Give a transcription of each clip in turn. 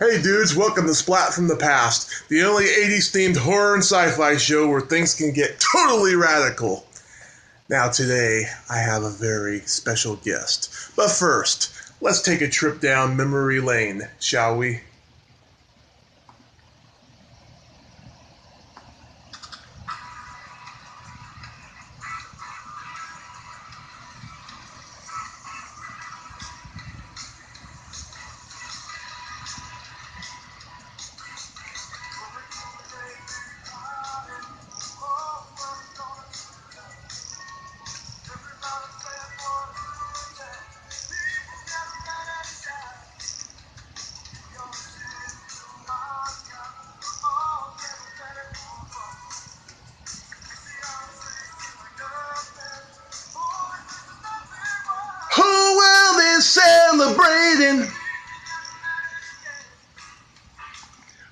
Hey dudes, welcome to Splat from the Past, the only 80s themed horror and sci-fi show where things can get totally radical. Now today, I have a very special guest. But first, let's take a trip down memory lane, shall we? Whole world is celebrating.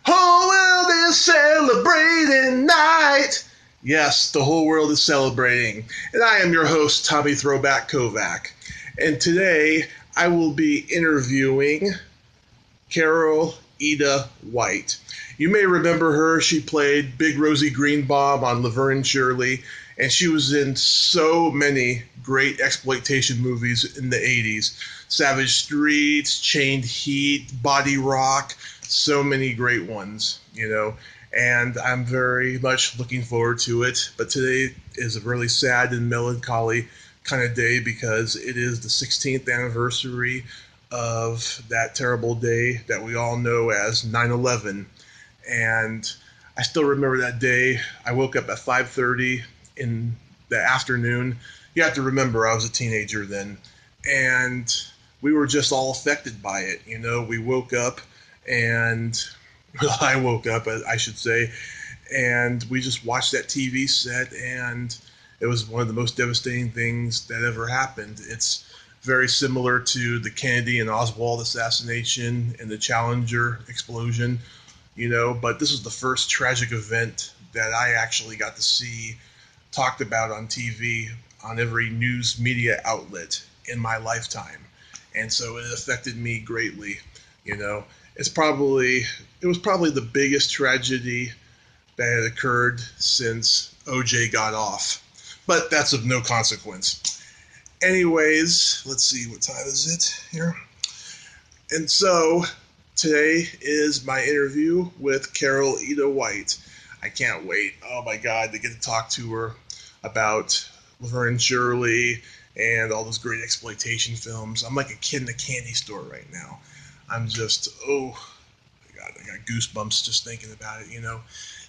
Whole world is celebrating night. Yes, the whole world is celebrating. And I am your host, Tommy Throwback Kovac. And today I will be interviewing Carole Ita White. You may remember her. She played Big Rosie Greenbaum on Laverne Shirley, and she was in so many great exploitation movies in the 80s. Savage Streets, Chained Heat, Body Rock, so many great ones, and I'm very much looking forward to it. But today is a really sad and melancholy kind of day because it is the 16th anniversary of that terrible day that we all know as 9/11. And I still remember that day. I woke up at 5:30 in the afternoon. You have to remember I was a teenager then, and we were just all affected by it. We woke up and well, I woke up, I should say, and we just watched that TV set, and it was one of the most devastating things that ever happened. It's very similar to the Kennedy and Oswald assassination and the Challenger explosion, but this was the first tragic event that I actually got to see talked about on TV on every news media outlet in my lifetime. And so it affected me greatly. It was probably the biggest tragedy that had occurred since OJ got off. But that's of no consequence. Anyways, let's see, what time is it here? And so today is my interview with Carole Ita White. I can't wait, oh my God, to get to talk to her about Laverne Shirley and all those great exploitation films. I'm like a kid in a candy store right now. I'm just, oh my God, I got goosebumps just thinking about it,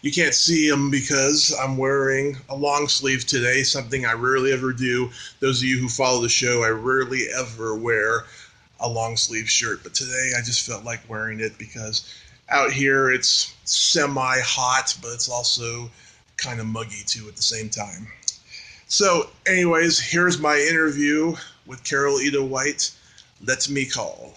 You can't see them because I'm wearing a long sleeve today, something I rarely ever do. Those of you who follow the show, I rarely ever wear a long sleeve shirt, but today I just felt like wearing it because out here it's semi-hot, but it's also kind of muggy too at the same time. So anyways, here's my interview with Carole Ita White. Let me call.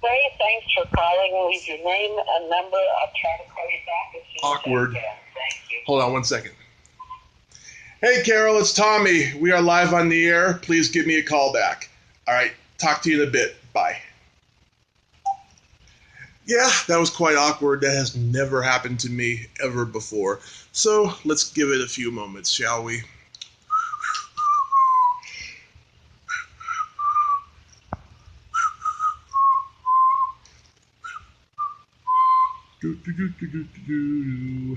Hey, thanks for calling. Leave your name and number. I'll try to call you back as soon as Awkward. I can. Thank you. Hold on one second. Hey, Carole, it's Tommy. We are live on the air. Please give me a call back. All right, talk to you in a bit. Bye. Yeah, that was quite awkward. That has never happened to me ever before. So let's give it a few moments, shall we? Do, do, do, do, do, do, do.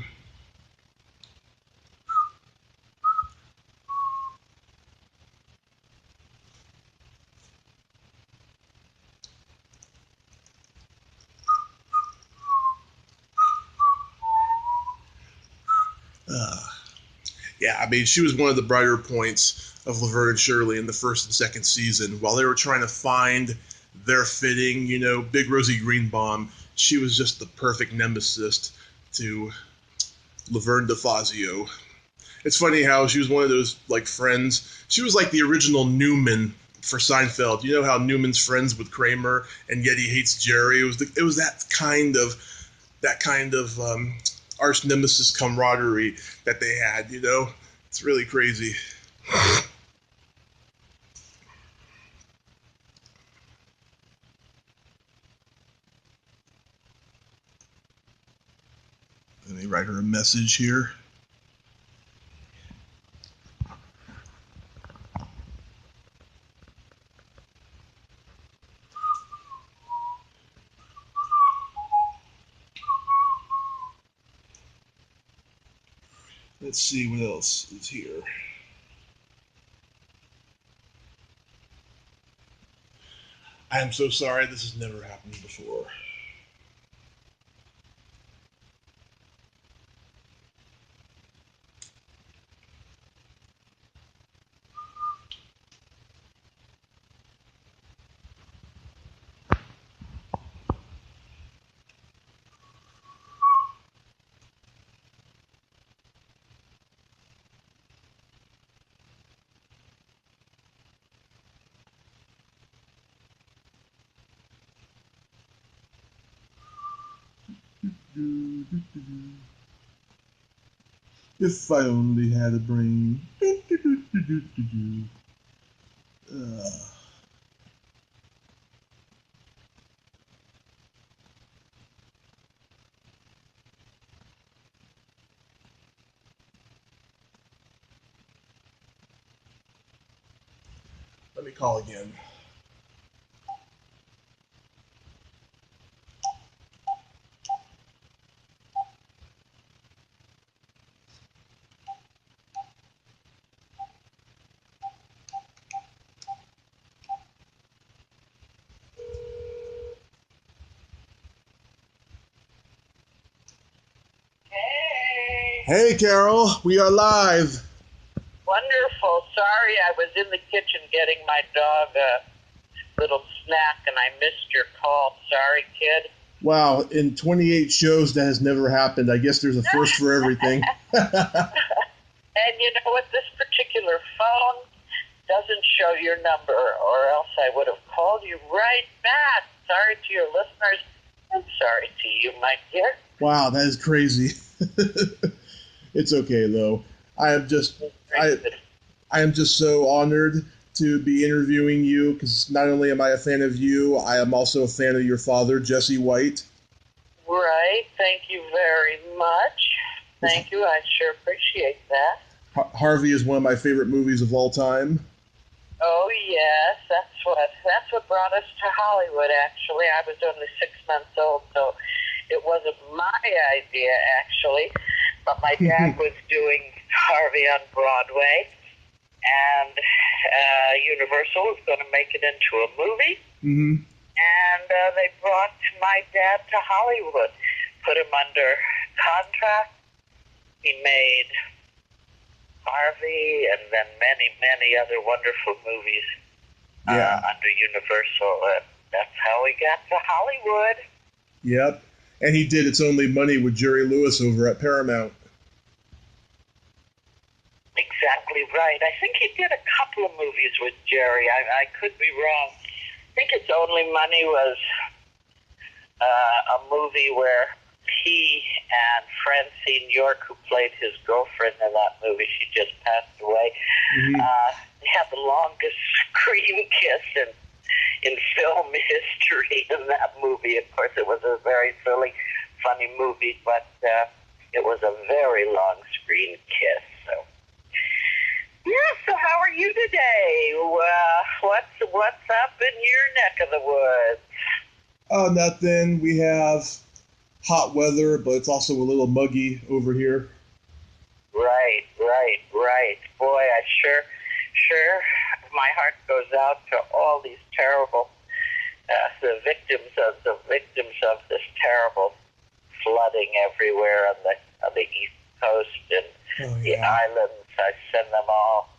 Yeah, I mean, she was one of the brighter points of Laverne Shirley in the first and second season. While they were trying to find their fitting, Big Rosie Greenbaum, she was just the perfect nemesis to Laverne DeFazio. It's funny how she was one of those, friends. She was like the original Newman for Seinfeld. You know how Newman's friends with Kramer, and yet he hates Jerry? It was that kind of arch nemesis camaraderie that they had, It's really crazy. Let me write her a message here. Let's see what else is here. I am so sorry, this has never happened before. If I only had a brain. Let me call again. Hey, Carole, we are live. Wonderful. Sorry, I was in the kitchen getting my dog a little snack, and I missed your call. Sorry, kid. Wow, in 28 shows, that has never happened. I guess there's a first for everything. And you know what? This particular phone doesn't show your number, or else I would have called you right back. Sorry to your listeners. I'm sorry to you, my dear. Wow, that is crazy. It's okay, though. I am just so honored to be interviewing you, because not only am I a fan of you, I am also a fan of your father, Jesse White. Right. Thank you very much. Thank you. I sure appreciate that. Harvey is one of my favorite movies of all time. Oh, yes. That's what brought us to Hollywood, actually. I was only 6 months old, so it wasn't my idea, actually. But my dad was doing Harvey on Broadway, and Universal was going to make it into a movie. Mm-hmm. And they brought my dad to Hollywood, put him under contract. He made Harvey and then many, many other wonderful movies under Universal. That's how we got to Hollywood. Yep. And he did It's Only Money with Jerry Lewis over at Paramount. Exactly right. I think he did a couple of movies with Jerry. I could be wrong. I think It's Only Money was a movie where he and Francine York, who played his girlfriend in that movie, she just passed away, they had the longest screen kiss in film history in that movie. Of course, it was a very silly, funny movie, but it was a very long screen kiss. So, yeah. So, how are you today? What's up in your neck of the woods? Oh, nothing. We have hot weather, but it's also a little muggy over here. Right. Boy, I sure, my heart goes out to all these terrible, the victims of this terrible flooding everywhere on the East Coast and the islands. I send them all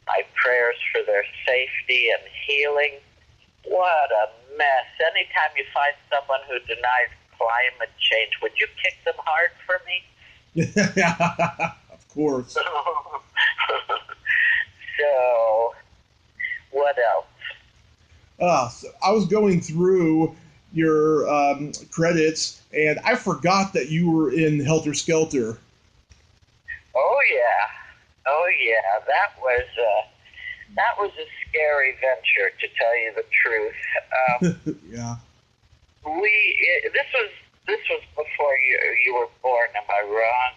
my prayers for their safety and healing. What a mess. Anytime you find someone who denies climate change, would you kick them hard for me? Of course. So, what else? So I was going through your credits, and I forgot that you were in Helter Skelter. Oh yeah, that was a scary venture, to tell you the truth. Yeah. This was before you were born, am I wrong?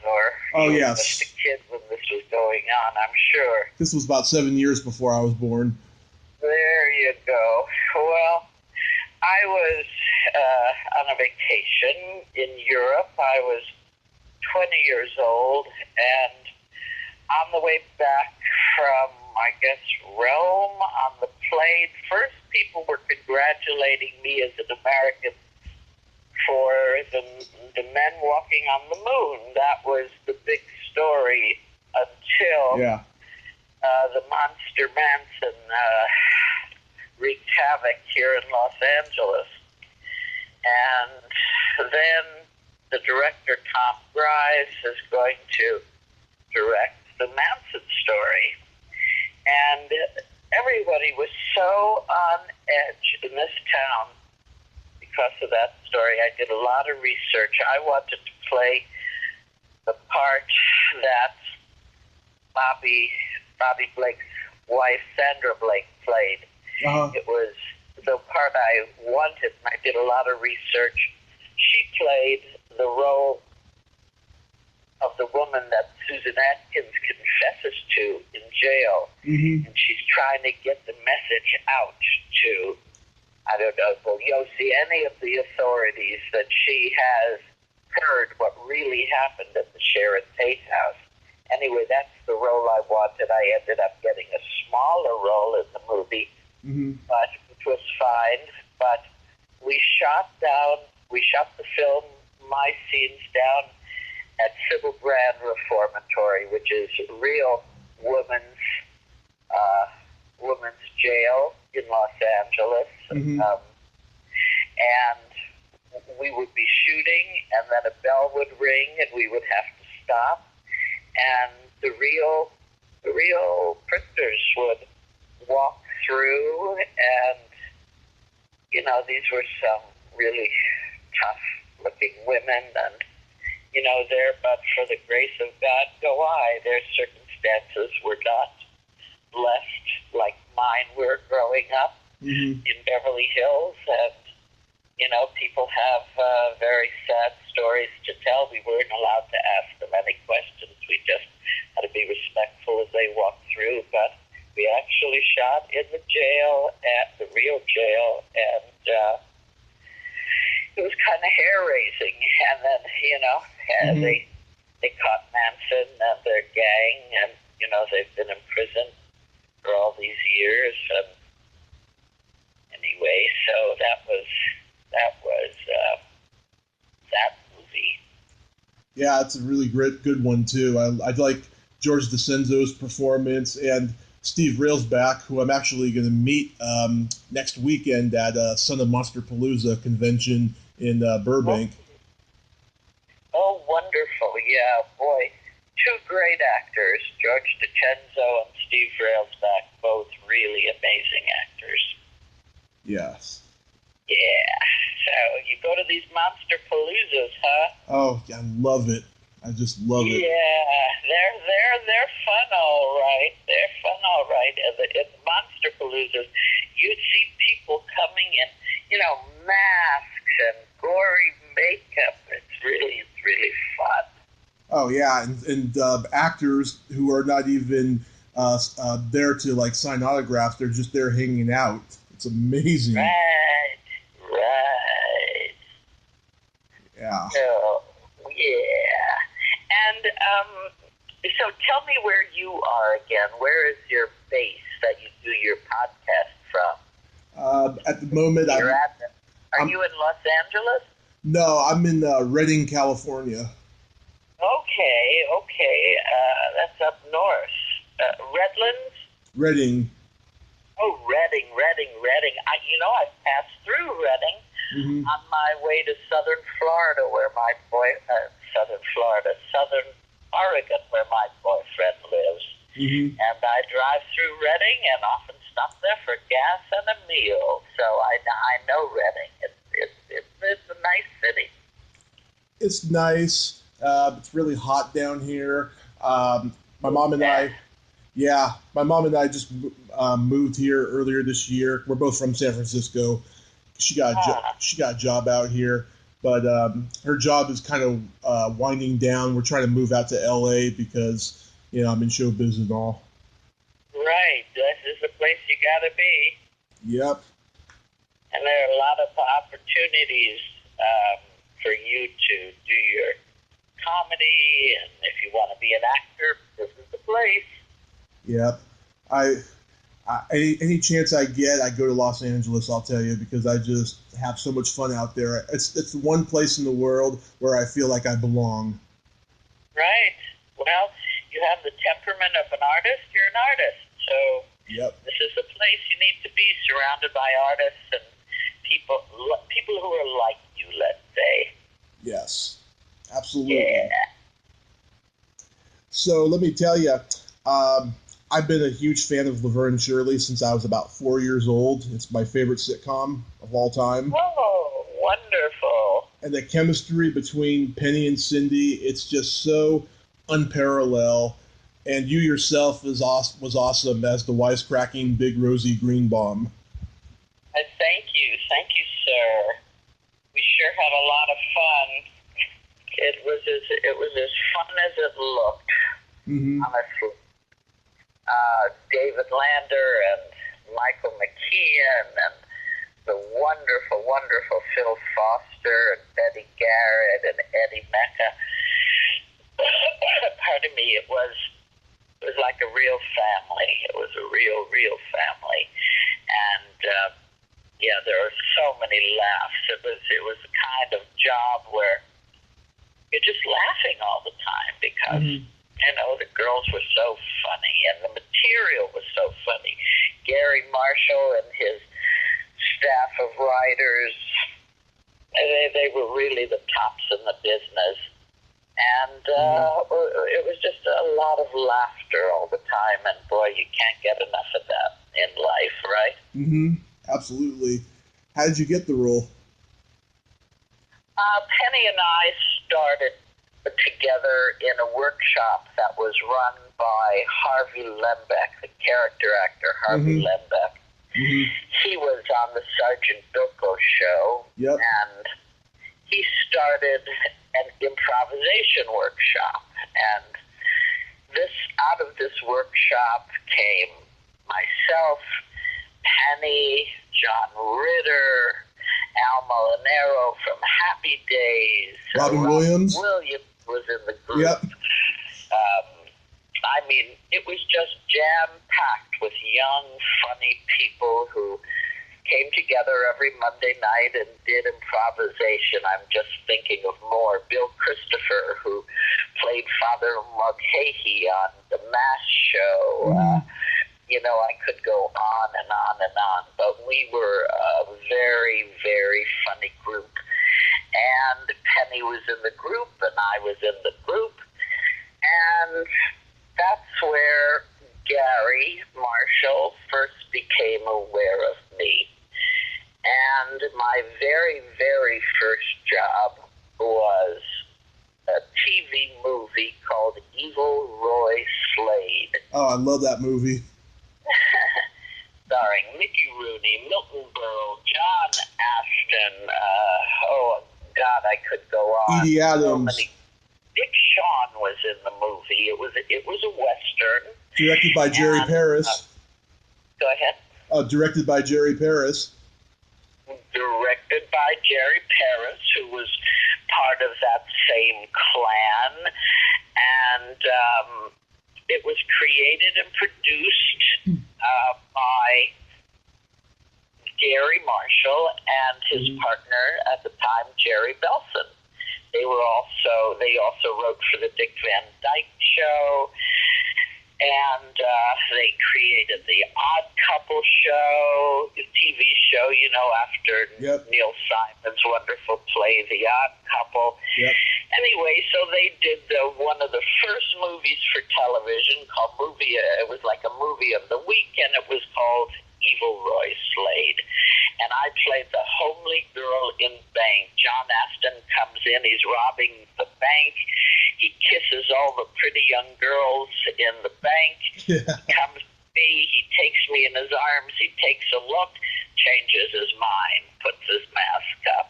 Or you were just a kid when this was going on, I'm sure. This was about 7 years before I was born. There you go. Well, I was on a vacation in Europe. I was 20 years old, and on the way back from, I guess, Rome on the plane, first people were congratulating me as an American for the men walking on the moon. That was the big story until the Monster Manson wreaked havoc here in Los Angeles. And then the director, Tom Grise, is going to direct the Manson story. And everybody was so on edge in this town because of that story. I did a lot of research. I wanted to play the part that Bobby Blake's wife, Sandra Blake, played. It was the part I wanted, and I did a lot of research. She played the role of the woman that Susan Atkins confesses to in jail. And she's trying to get the message out to, I don't know, Yossi, any of the authorities, that she has heard what really happened at the Sharon Tate house. Anyway, that's the role I wanted. I ended up getting a smaller role in the movie, but which was fine. But we shot the film, my scenes, down at Sybil Brand Reformatory, which is a real women's jail in Los Angeles. And we would be shooting, and then a bell would ring, and we would have to stop. And the real prisoners would walk through, and these were some really tough-looking women, and there, but for the grace of God go I. Their circumstances were not blessed like mine were growing up in Beverly Hills, and people have very sad stories to tell. We weren't allowed to ask them any questions. We just had to be respectful as they walked through, but we actually shot in the jail, at the real jail, and it was kind of hair-raising. And then, they caught Manson and their gang, and, they've been in prison for all these years. And anyway, so that was that movie. Yeah, it's a really good one, too. I like George DeCenzo's performance, and Steve Railsback, who I'm actually going to meet next weekend at Son of Monsterpalooza convention in Burbank. Oh, wonderful. Yeah, boy. Two great actors, George DeCenzo and Steve Railsback, both really amazing actors. Yes. Yeah. So you go to these Monsterpaloozas, huh? Oh, I love it. I just love it. Yeah, they're fun, all right. They're fun, all right. At the Monsterpaloozas, you'd see people coming in, masks and gory makeup. It's really fun. Oh yeah, and actors who are not even there to sign autographs. They're just there hanging out. It's amazing. Right. Yeah. Oh, tell me where you are again. Where is your base that you do your podcast from? At the moment, Are you in Los Angeles? No, I'm in Redding, California. Okay. That's up north. Redlands? Redding. Oh, Redding. I've passed through Redding on my way to southern Florida, southern Oregon, where my boyfriend lives. And I drive through Redding and often stop there for gas and a meal. So I know Redding. It's a nice city. It's nice. It's really hot down here. My mom and I just moved here earlier this year. We're both from San Francisco. She got a job out here, but her job is kind of winding down. We're trying to move out to LA because I'm in show business and all. Right, this is the place you gotta be. Yep. And there are a lot of opportunities for you to do your comedy, and if you want to be an actor, this is the place. Yep. Any chance I get, I go to Los Angeles, I'll tell you, because I just have so much fun out there. It's the one place in the world where I feel like I belong. Right. Well, you have the temperament of an artist. You're an artist. So This is the place you need to be, surrounded by artists and people who are like you, let's say. Yes, absolutely. Yeah. So let me tell you, I've been a huge fan of Laverne Shirley since I was about 4 years old. It's my favorite sitcom of all time. Oh, wonderful. And the chemistry between Penny and Cindy, it's just so unparalleled. And you yourself was awesome as the wisecracking Big Rosie Greenbaum. Thank you, sir. We sure had a lot of fun. It was as fun as it looked. Honestly, David Lander and Michael McKeon and the wonderful, wonderful Phil Foster and Betty Garrett and Eddie Mecca. Pardon me. It was like a real family. It was a real family, and there were so many laughs. It was the kind of job where you're just laughing all the time because the girls were so funny and the material was so funny. Gary Marshall and his staff of writers, they were really the tops in the business. And it was just a lot of laughter all the time, and boy, you can't get enough of that in life, right? Absolutely. How did you get the role? Penny and I started together in a workshop that was run by Harvey Lembeck, the character actor Harvey Lembeck. He was on the Sergeant Bilko show, and he started an improvisation workshop, and out of this workshop came myself, Penny, John Ritter, Al Molinaro from Happy Days. Robin Williams was in the group. It was just jam-packed with young, funny people who came together every Monday night and did improvisation. I'm just thinking of more. Bill Christopher, who played Father Mulcahy on The Mass Show. I could go on and on and on. But we were a very, very funny group. And Penny was in the group, and I was in the group. And that's where Gary Marshall first became aware of me. And my very, very first job was a TV movie called Evil Roy Slade. Oh, I love that movie. Starring Mickey Rooney, Milton Berle, John Ashton, I could go on. Edie Adams. Dick Shawn was in the movie. It was a Western. Directed by Jerry Paris. Go ahead. Directed by Jerry Paris. Directed by Jerry Paris, who was part of that same clan. And it was created and produced by Gary Marshall and his partner at the time, Jerry Belson. They also wrote for the Dick Van Dyke Show, and they created the Odd Couple show, the TV show, after Neil Simon's wonderful play, The Odd Couple. Yep. Anyway, so they did one of the first movies for television called it was like a movie of the week, and it was called Evil Roy Slade. And I played the homely girl in bank. John Aston comes in, he's robbing the bank. He kisses all the pretty young girls in the bank. Yeah. He comes to me, he takes me in his arms, he takes a look, changes his mind, puts his mask up,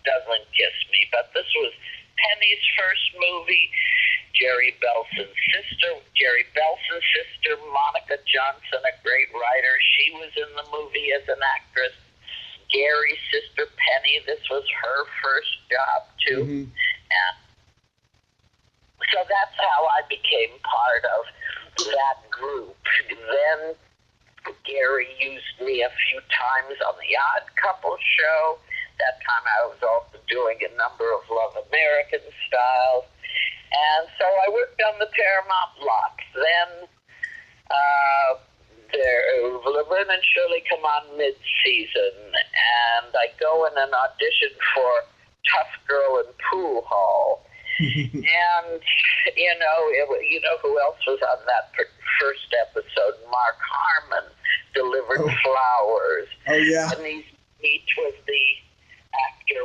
doesn't kiss me. But this was Penny's first movie. Jerry Belson's sister, Monica Johnson, a great writer. She was in the movie as an actress. Gary's sister, Penny, this was her first job, too. Mm-hmm. And so that's how I became part of that group. Then Gary used me a few times on the Odd Couple show. That time I was also doing a number of Love American styles. And so I worked on the Paramount block. Then Laverne and Shirley come on mid-season, and I go in an audition for Tough Girl in Pool Hall. And, who else was on that first episode? Mark Harmon delivered flowers. Oh, yeah. And each was the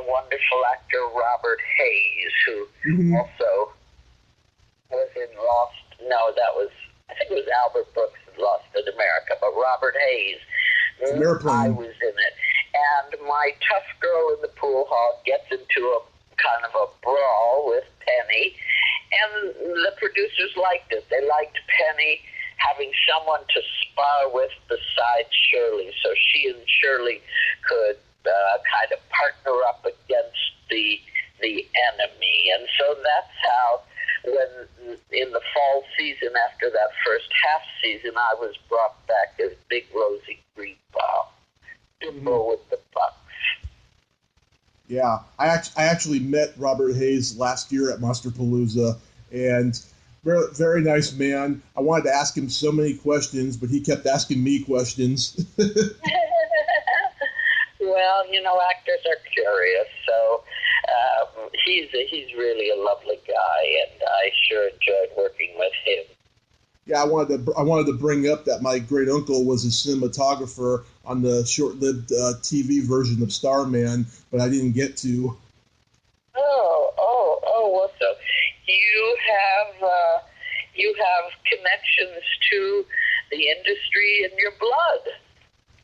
wonderful actor Robert Hayes, who also was in I think it was Albert Brooks in Lost in America, but Robert Hayes, I was in it. And my tough girl in the pool hall gets into a kind of a brawl with Penny, and the producers liked it. They liked Penny having someone to spar with besides Shirley, so she and Shirley could kind of partner up against the enemy. And so that's how, when in the fall season, after that first half season, I was brought back as Big Rosie Greenbaum, Bimbo with the Bucks. Yeah, I actually met Robert Hayes last year at Monsterpalooza, and very, very nice man. I wanted to ask him so many questions, but he kept asking me questions. Well, actors are curious, so he's really a lovely guy, and I sure enjoyed working with him. Yeah, I wanted to bring up that my great uncle was a cinematographer on the short-lived TV version of Starman, but I didn't get to. Well, so you have connections to the industry in your blood.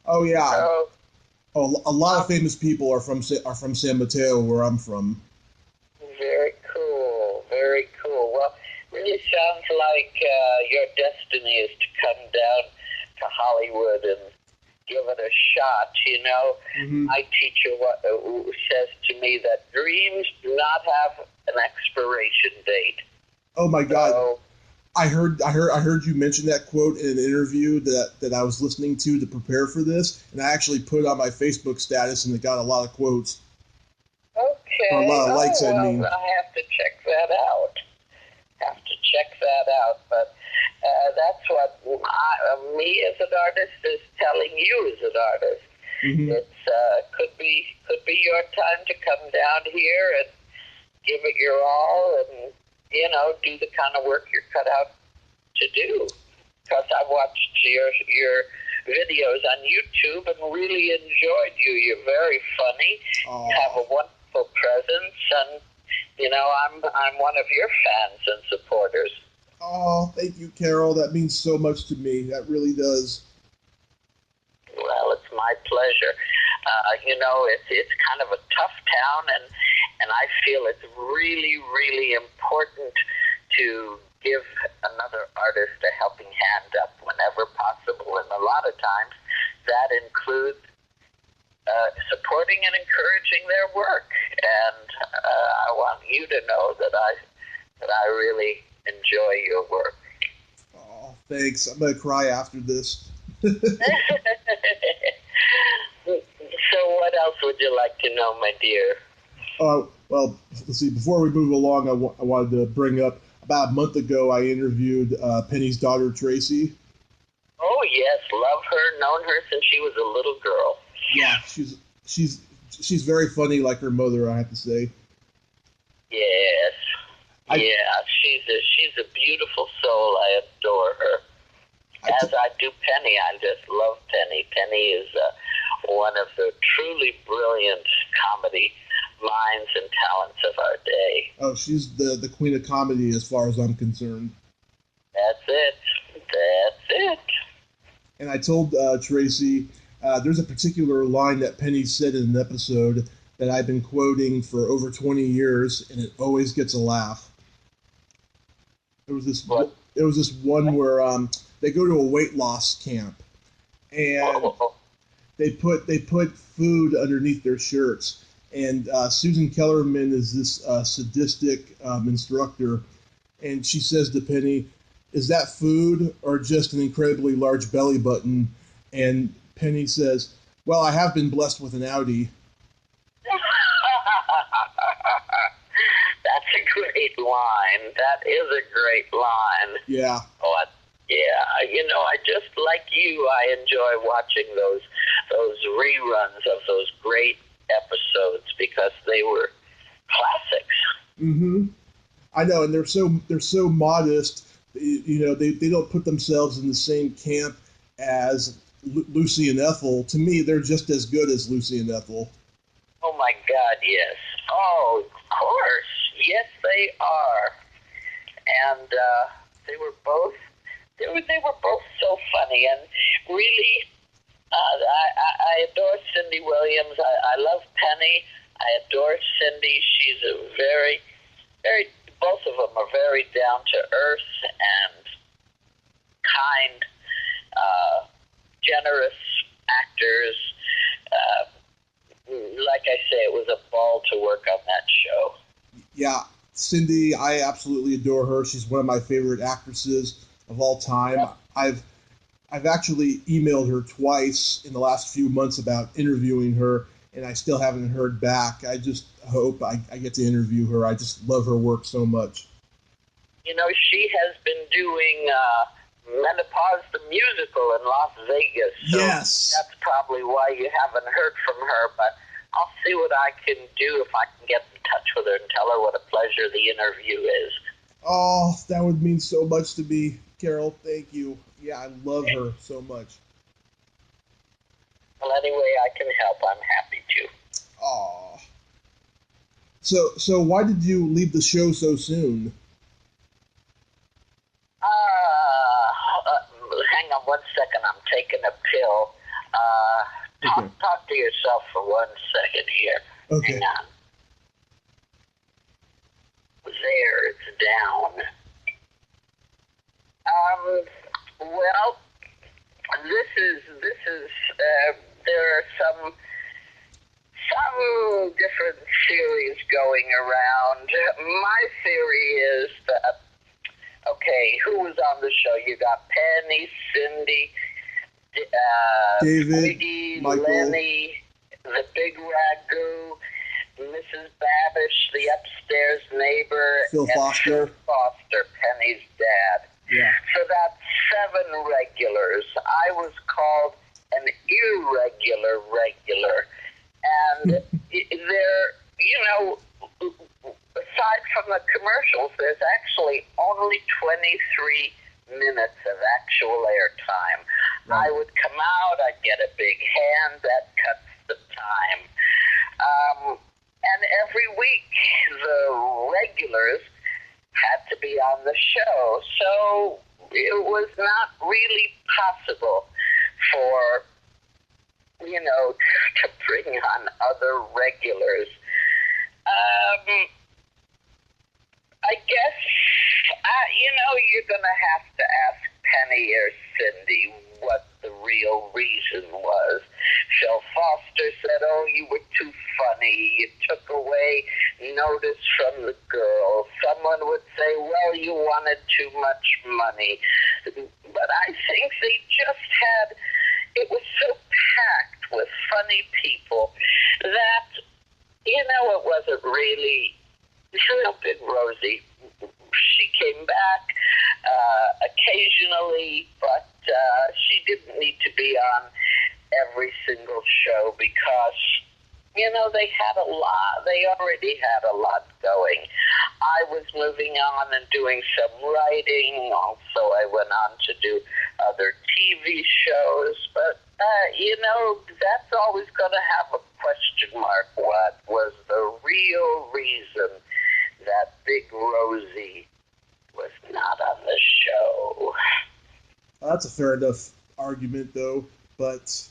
Oh yeah. So, a lot of famous people are from San Mateo, where I'm from. Very cool, very cool. Well, really sounds like your destiny is to come down to Hollywood and give it a shot. Mm-hmm. My teacher says to me that dreams do not have an expiration date. Oh my God! So, I heard you mention that quote in an interview that I was listening to prepare for this, and I actually put it on my Facebook status, and it got a lot of quotes. Okay. Or a lot of likes, I mean. I have to check that out. But that's what me as an artist is telling you as an artist. Mm-hmm. It's could be your time to come down here and give it your all, and do the kind of work you're cut out to do. Because I've watched your videos on YouTube and really enjoyed you. You're very funny. Aww. You have a wonderful presence, and I'm one of your fans and supporters. Oh, thank you, Carole. That means so much to me. That really does. Well, it's my pleasure. It's kind of a tough town, and I feel it's really, really important to give another artist a helping hand up whenever possible. And a lot of times that includes supporting and encouraging their work. And I want you to know that I really enjoy your work. Thanks. I'm going to cry after this. So what else would you like to know, my dear? Well, let's see. Before we move along, I wanted to bring up about a month ago I interviewed Penny's daughter, Tracy. Oh, yes. Love her. Known her since she was a little girl. Yeah, she's very funny, like her mother, I have to say. Yes. She's a beautiful soul. I adore her. As I do Penny. I just love Penny. Penny is one of the truly brilliant comedy minds and talents of our day. Oh, she's the queen of comedy as far as I'm concerned. That's it. And I told Tracy, there's a particular line that Penny said in an episode that I've been quoting for over 20 years, and it always gets a laugh. There was this one where they go to a weight loss camp, and they put food underneath their shirts. And Susan Kellerman is this sadistic instructor, and she says to Penny, "Is that food or just an incredibly large belly button?" And Penny says, "Well, I have been blessed with an Audi." That's a great line. That is a great line. Yeah. Oh, yeah. I just like you, I enjoy watching those reruns of those great episodes because they were classics. Mm-hmm. I know, and they're so modest. They don't put themselves in the same camp as Lucy and Ethel. To me, they're just as good as Lucy and Ethel. Oh my God, yes. Oh, of course. Yes, they are. And they were both so funny, and really, I adore Cindy Williams. I love Penny. I adore Cindy. She's a very, very, both of them are very down to earth and kind, generous actors. Like I say, it was a ball to work on that show. Yeah, Cindy, I absolutely adore her. She's one of my favorite actresses of all time. Yep. I've actually emailed her twice in the last few months about interviewing her, and I still haven't heard back. I just hope I get to interview her. I just love her work so much. She has been doing Menopause the Musical in Las Vegas. So yes. That's probably why you haven't heard from her, but I'll see what I can do if I can get in touch with her and tell her what a pleasure the interview is. Oh, that would mean so much to me, Carole. Thank you. Yeah, I love her so much. Well, any way I can help, I'm happy to. Oh. So why did you leave the show so soon? Hang on 1 second. I'm taking a pill. Talk to yourself for 1 second here. Okay. Hang on. There, it's down. Well, this is. There are some different theories going around. My theory is that, okay, who was on the show? You got Penny, Cindy, David, Twiggy, Michael, Lenny, the Big Ragu, Mrs. Babish, the upstairs neighbor, Phil Foster. Phil Foster, Penny's dad. Yeah. So that's 7 regulars. I was called an irregular regular. And there, aside from the commercials, there's actually only 23 minutes of actual airtime. Right. I would come out, I'd get a big hand, that cuts the time. And every week, the regulars had to be on the show. So it was not really possible for, to bring on other regulars. I guess, you're going to have to ask Penny or Cindy what the real reason was. Phil Foster said, you were too funny. You took away notice from the girls. Someone would say, well, you wanted too much money. but I think they just had, it was so packed with funny people that, it wasn't really, Big Rosie. She came back occasionally, but she didn't need to be on every single show because, they had a lot. They already had a lot going. I was moving on and doing some writing. Also, I went on to do other TV shows. But, that's always going to have a question mark. What was the real reason that Big Rosie was not on the show? Well, that's a fair enough argument, though. But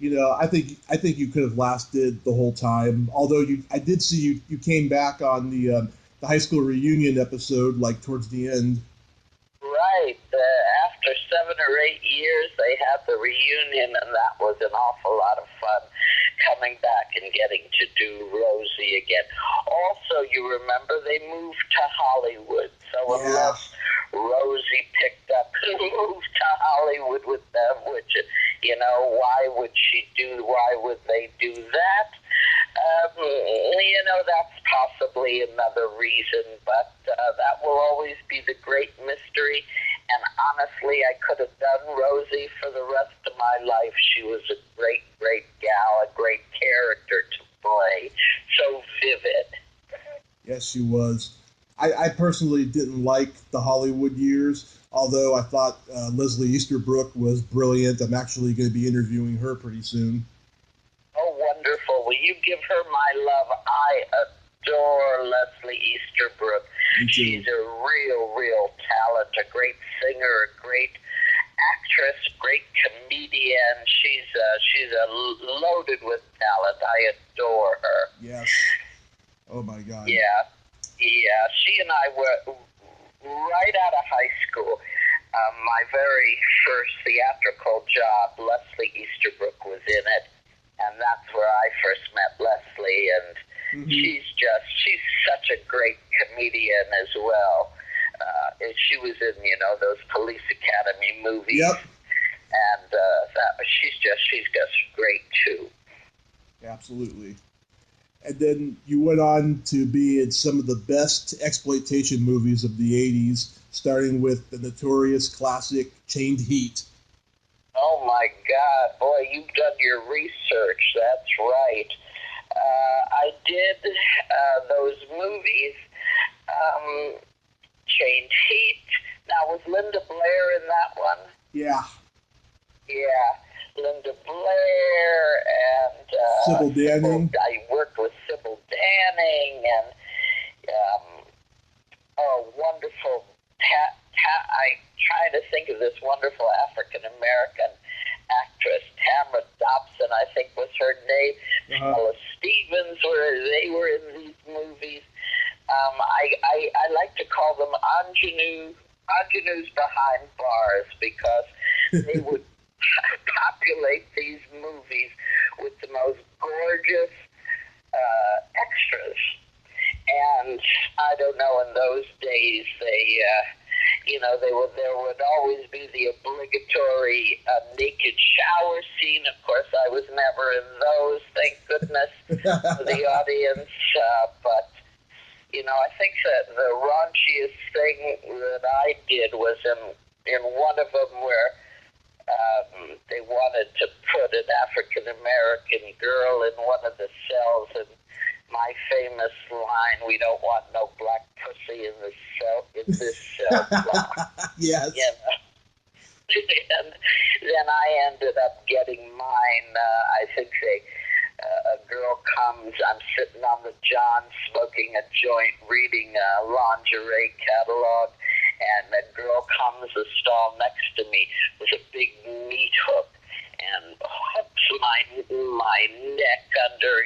I think you could have lasted the whole time. Although I did see you came back on the high school reunion episode, like towards the end. Right. After 7 or 8 years, they had the reunion, and that was an awful lot of fun. Coming back and getting to do Rosie again. Also, you remember they moved to Hollywood, so unless Rosie picked up and moved to Hollywood with them, which, why would they do that? That's possibly another reason, but that will always be the great mystery. And honestly, I could have done Rosie for the rest of my life. She was a great, great gal, a great character to play. So vivid. Yes, she was. I personally didn't like the Hollywood years, although I thought Leslie Easterbrook was brilliant. I'm actually going to be interviewing her pretty soon. Oh, wonderful. Will you give her my love? I adore Leslie Easterbrook. She's a real talent, a great singer, a great actress, great comedian. She's loaded with talent. I adore her. Yes. Oh, my God. Yeah. She and I were right out of high school. My very first theatrical job, Leslie Easterbrook was in it, and that's where I first met Leslie, and she's such a great comedian as well. And she was in, those Police Academy movies. Yep. And she's just great too. Absolutely. And then you went on to be in some of the best exploitation movies of the 80s, starting with the notorious classic Chained Heat. Oh, my God. Boy, you've done your research. That's right. I did those movies, Chained Heat. Now, was Linda Blair in that one? Yeah. Yeah, Linda Blair and Sybil Danning. I worked with Sybil Danning and wonderful. I try to think of this wonderful African American actress, Tamara Dobson, I think was her name. Ella Stevens they were in these movies. I like to call them ingenues behind bars because they would populate these movies with the most gorgeous extras. And I don't know, in those days, there would always be the obligatory naked shower scene. Of course, I was never in those, thank goodness, for the audience. But I think that the raunchiest thing that I did was in one of them where they wanted to put an African-American girl in one of the cells, and my famous line, "We don't want no black pussy in this cell." Yes. And then I ended up getting mine. I think a girl comes, I'm sitting on the john smoking a joint, reading a lingerie catalog, and a girl comes to stall next to me with a big meat hook and hooks my neck under,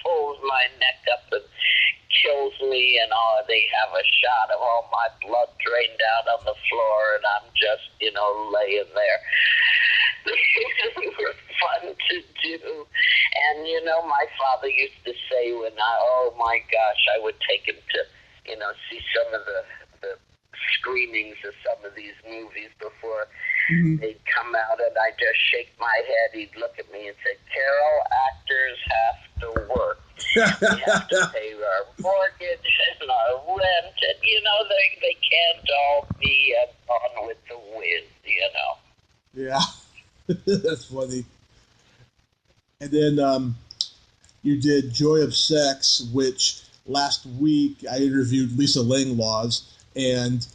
pulls my neck up and kills me, and they have a shot of all my blood drained out on the floor, and I'm just, laying there. They were fun to do. And, my father used to say I would take him to, see some of the screenings of some of these movies before Mm-hmm. they'd come out, and I'd just shake my head. He'd look at me and say, "Carol, actors have to work. We have to pay our mortgage and our rent, and, they can't all be on with the wind, Yeah, that's funny. And then you did Joy of Sex, which last week I interviewed Lisa Langlaws, and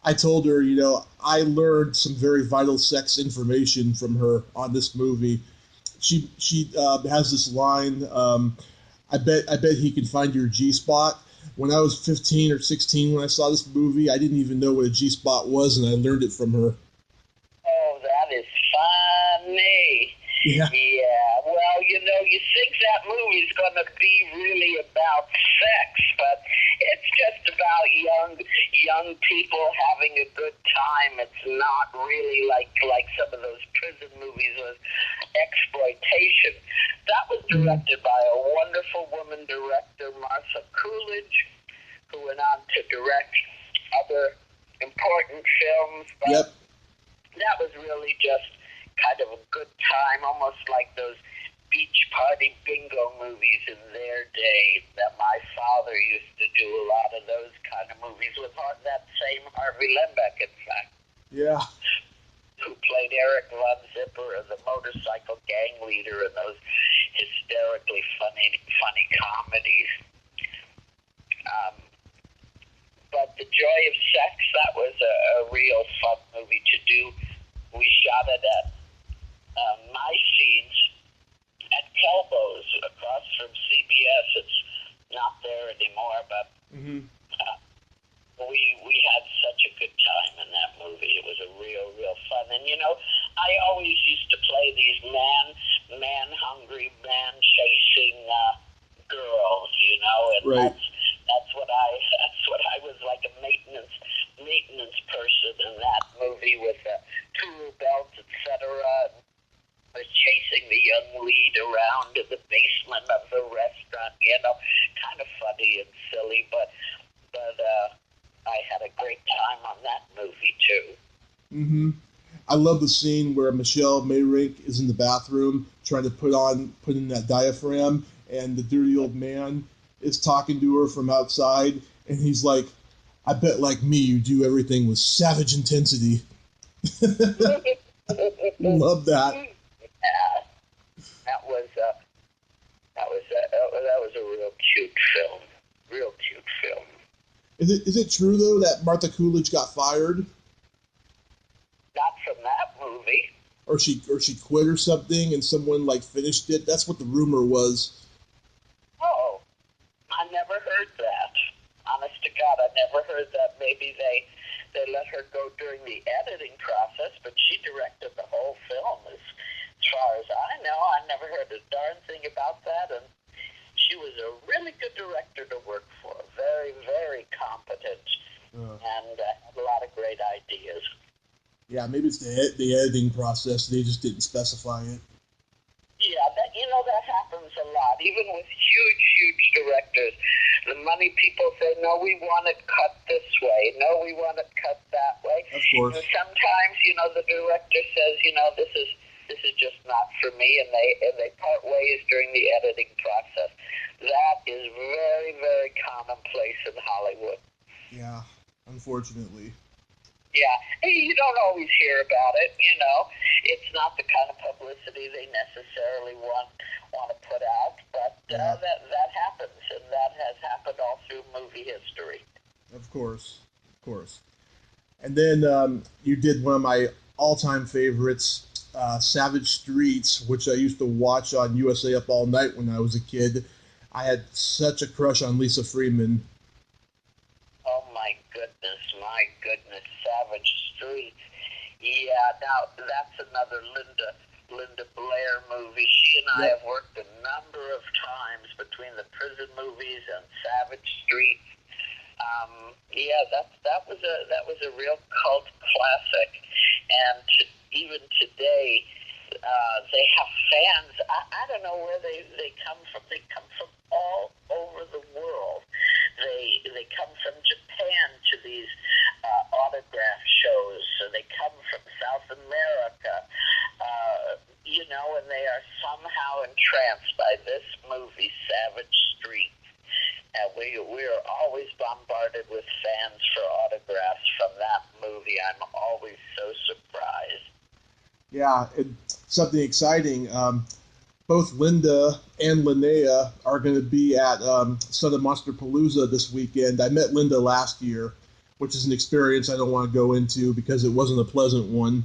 I told her, I learned some very vital sex information from her on this movie. She has this line, I bet he can find your G-spot. When I was 15 or 16 when I saw this movie, I didn't even know what a G-spot was, and I learned it from her. Oh, that is funny. Yeah. Yeah, well, you think that movie's going to be really about sex, but it's just about young people having a good time. It's not really like some of those prison movies with exploitation. That was directed by a wonderful woman director, Martha Coolidge, who went on to direct other important films. But Yep. that was really just kind of a good time, almost like those beach party bingo movies in their day that my father used to do, a lot of those kind of movies with that same Harvey Lembeck, in fact. Yeah. Who played Eric Von Zipper, the motorcycle gang leader, in those hysterically funny comedies. But The Joy of Sex, that was a real fun movie to do. We shot it at my scenes at Kelbo's across from CBS. It's not there anymore, but we had such a good time in that movie. It was a real fun. And I always used to play these man-hungry, man-chasing girls. And Right. that's what I was like, a maintenance person in that movie with a tool belt, etc. Was chasing the young lead around in the basement of the restaurant. Kind of funny and silly, but I had a great time on that movie too. Mm-hmm. I love the scene where Michelle Mayrink is in the bathroom trying to put in that diaphragm, and the dirty old man is talking to her from outside, and he's like, "I bet like me you do everything with savage intensity." Love that. Yeah, that was a real cute film. Real cute film. Is it true though that Martha Coolidge got fired? Not from that movie. Or she quit or something, and someone finished it. That's what the rumor was. Oh, I never heard that. Honest to God, I never heard that. Maybe they let her go during the editing process, but she directed the whole film as far as I know. I never heard a darn thing about that, and she was a really good director to work for. Very, very competent, and had a lot of great ideas. Yeah, maybe it's the editing process. They just didn't specify it. Yeah, that happens a lot. Even with huge directors, the money people say, "No, we want it cut this way. No, we want it cut that way." Of course. And sometimes, the director says, this is just not for me, and they part ways during the editing process. That is very, very commonplace in Hollywood. Yeah, unfortunately. Yeah, you don't always hear about it. It's not the kind of publicity they necessarily want to put out, but that happens, and that has happened all through movie history. Of course. And then you did one of my all-time favorites, Savage Streets, which I used to watch on USA Up All Night when I was a kid. I had such a crush on Lisa Freeman. Oh my goodness, Savage Streets. Yeah, now that's another Linda Blair movie. She and I have worked a number of times between the prison movies and Savage Streets. That was a real cult classic, and even today they have fans. I don't know where they come from. They come from all over the world. They come from Japan to these we're always bombarded with fans for autographs from that movie. I'm always so surprised. Yeah, something exciting. Both Linda and Linnea are going to be at Southern Monsterpalooza this weekend. I met Linda last year, which is an experience I don't want to go into because it wasn't a pleasant one.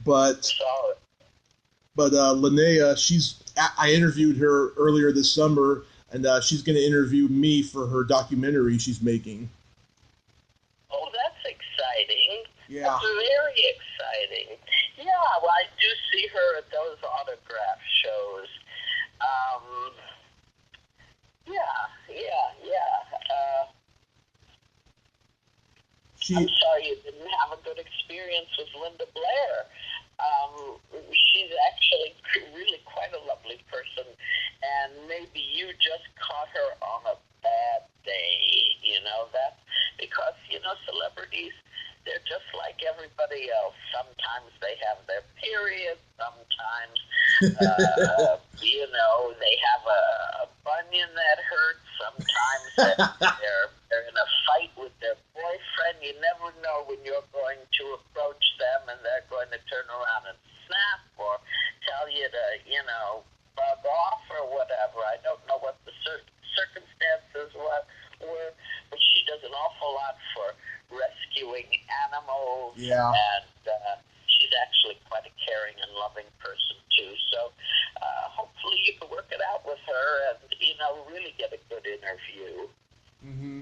But Linnea, I interviewed her earlier this summer, and she's going to interview me for her documentary she's making. Oh, that's exciting. Yeah. That's very exciting. Yeah, well, I do see her at those autograph shows. I'm sorry you didn't have a good experience with Linda Blair. She's actually really quite a lovely person, and maybe you just caught her on a bad day. That's because, celebrities, they're just like everybody else. Sometimes they have their period, sometimes, they have a bunion that hurts, sometimes they're in a fight with their boyfriend. You never know when you're going to approach them and they're going to turn around and snap or tell you to, bug off or whatever. I don't know what the circumstances were, but she does an awful lot for rescuing animals. Yeah. And she's actually quite a caring and loving person, too. So hopefully you can work it out with her and, really get a good interview. Mm-hmm.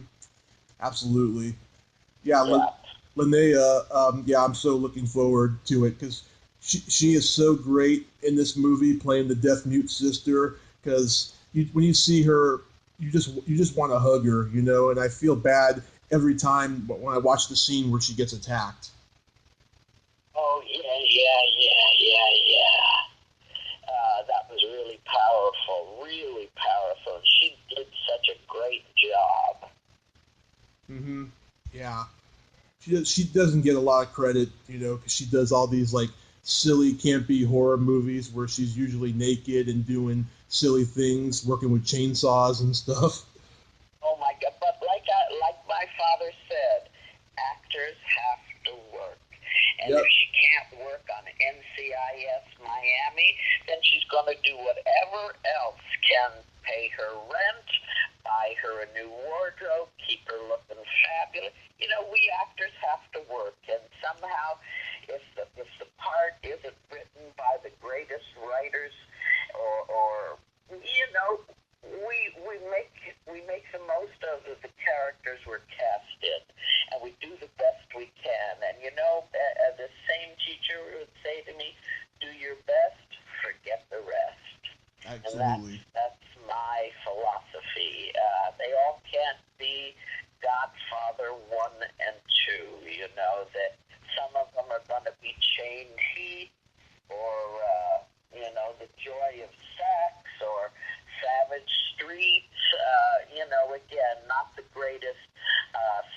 Absolutely. Yeah. Linnea, I'm so looking forward to it because she is so great in this movie playing the deaf mute sister, because when you see her, you just want to hug her, and I feel bad every time when I watch the scene where she gets attacked. Oh, yeah. That was really powerful. She did such a great job. Mm-hmm. Yeah. She doesn't get a lot of credit, because she does all these like silly, campy horror movies where she's usually naked and doing silly things, working with chainsaws and stuff. Oh my God! But like my father said, actors have to work, and if she can't work on NCIS Miami, then she's going to do whatever else can pay her rent, buy her a new wardrobe, keep her looking fabulous. We actors have to work, and somehow, if the part isn't written by the greatest writers, or we make the most of the characters we're cast in, and we do the best we can. And the same teacher would say to me, "Do your best, forget the rest." Absolutely. And that's my philosophy. They all can't be Godfather 1 and 2. That some of them are going to be Chained Heat, or The Joy of Sex, or Savage Streets. Again, not the greatest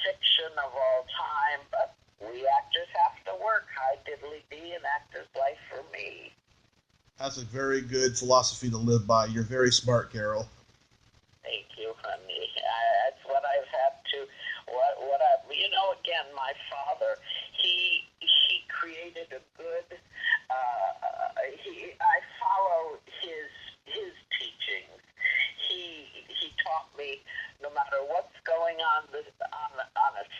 fiction of all time, but we actors have to work. Hi diddly dee, an actor's life for me. That's a very good philosophy to live by. You're very smart, Carole. Thank you, honey. That's what I've had to. Again, my father, he created a good. I follow his teachings. He taught me, no matter what's going on a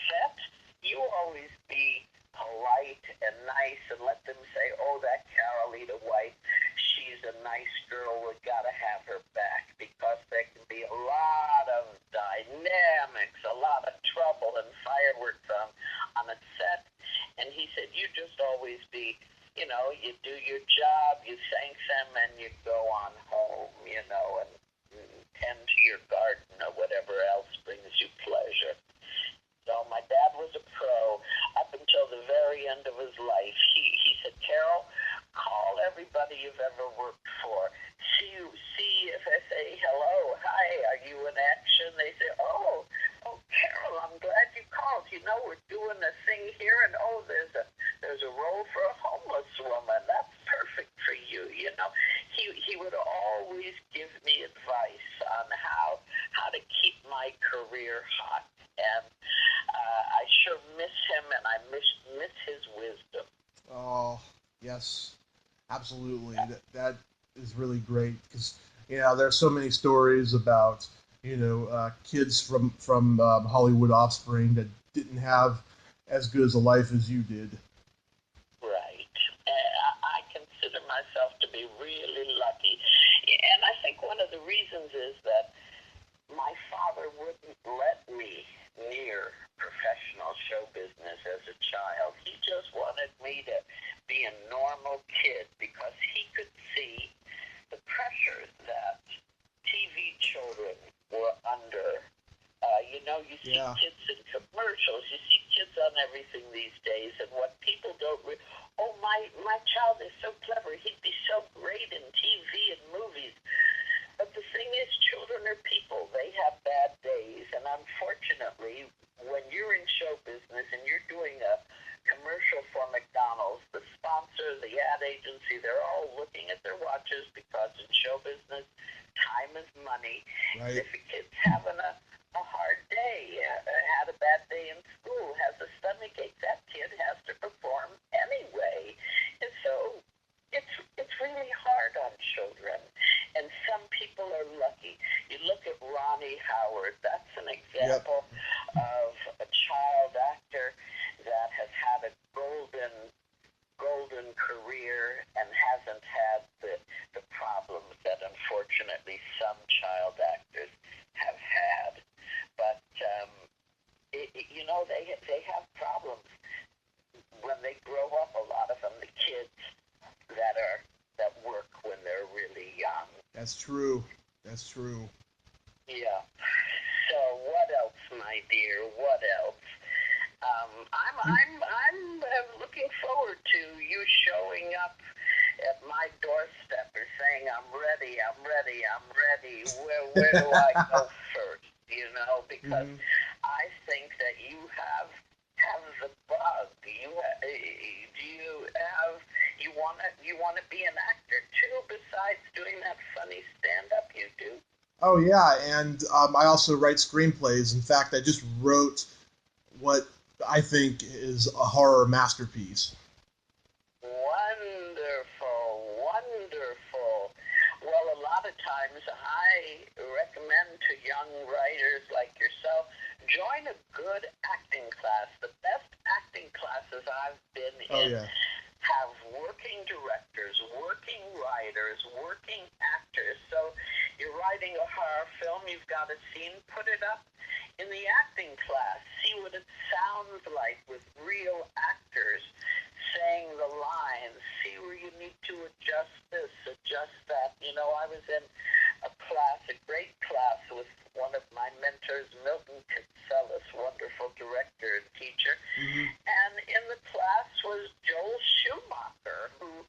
set, you always be polite and nice and let them say, "Oh, that Carole Ita White, she's a nice girl. We've got to have her back," because there can be a lot of dynamics, a lot of trouble and fireworks on a set. And he said, "You just always be, you do your job, you thank them, and you go on home, and tend to your garden or whatever else brings you pleasure." So my dad was a pro up until the very end of his life. He said, "Carole, call everybody you've ever worked for. See if my career hot. And I sure miss him, and I miss his wisdom. Oh, yes, absolutely. That is really great because there's so many stories about kids from Hollywood offspring that didn't have as good as a life as you did. Right. I consider myself to be really lucky, and I think one of the reasons is that my father wouldn't let me near professional show business as a child. He just wanted me to be a normal kid because he could see the pressure that TV children were under. You see Yeah. kids in commercials, you see kids on everything these days, and what people don't my child is so clever, he'd be so great in TV and movies. But the thing is, children are people. They have bad days. And unfortunately, when you're in show business and you're doing a commercial for McDonald's, the sponsor, the ad agency, they're all looking at their watches because in show business, time is money. Right. If a kid's having a hard day, had a bad day in school, has a stomach ache, that kid has to perform anyway. And so it's really hard on children. And some people are lucky. You look at Ronnie Howard. That's an example of a child actor that has had a golden career and hasn't had the problems that unfortunately some child actors have had. But they have problems when they grow up. A lot of them, the kids that work when they're really young. That's true. That's true. Yeah. So what else, my dear? What else? I'm looking forward to you showing up at my doorstep or saying, I'm ready. Where do I go first? Because I think that you have the bug. You want to be an actor too, besides doing that funny stand-up you do? Oh yeah, and I also write screenplays. In fact, I just wrote what I think is a horror masterpiece. Wonderful. Well, a lot of times I recommend to young writers like yourself, join a good acting class. The best acting classes I've been in have working directors, working writers, working actors. So you're writing a horror film, you've got a scene, put it up in the acting class. See what it sounds like with real actors saying the lines. See where you need to adjust this, adjust that. I was in a great class with one of my mentors, Milton Kitselis, wonderful director and teacher. And in the class was Joel Schumacher, who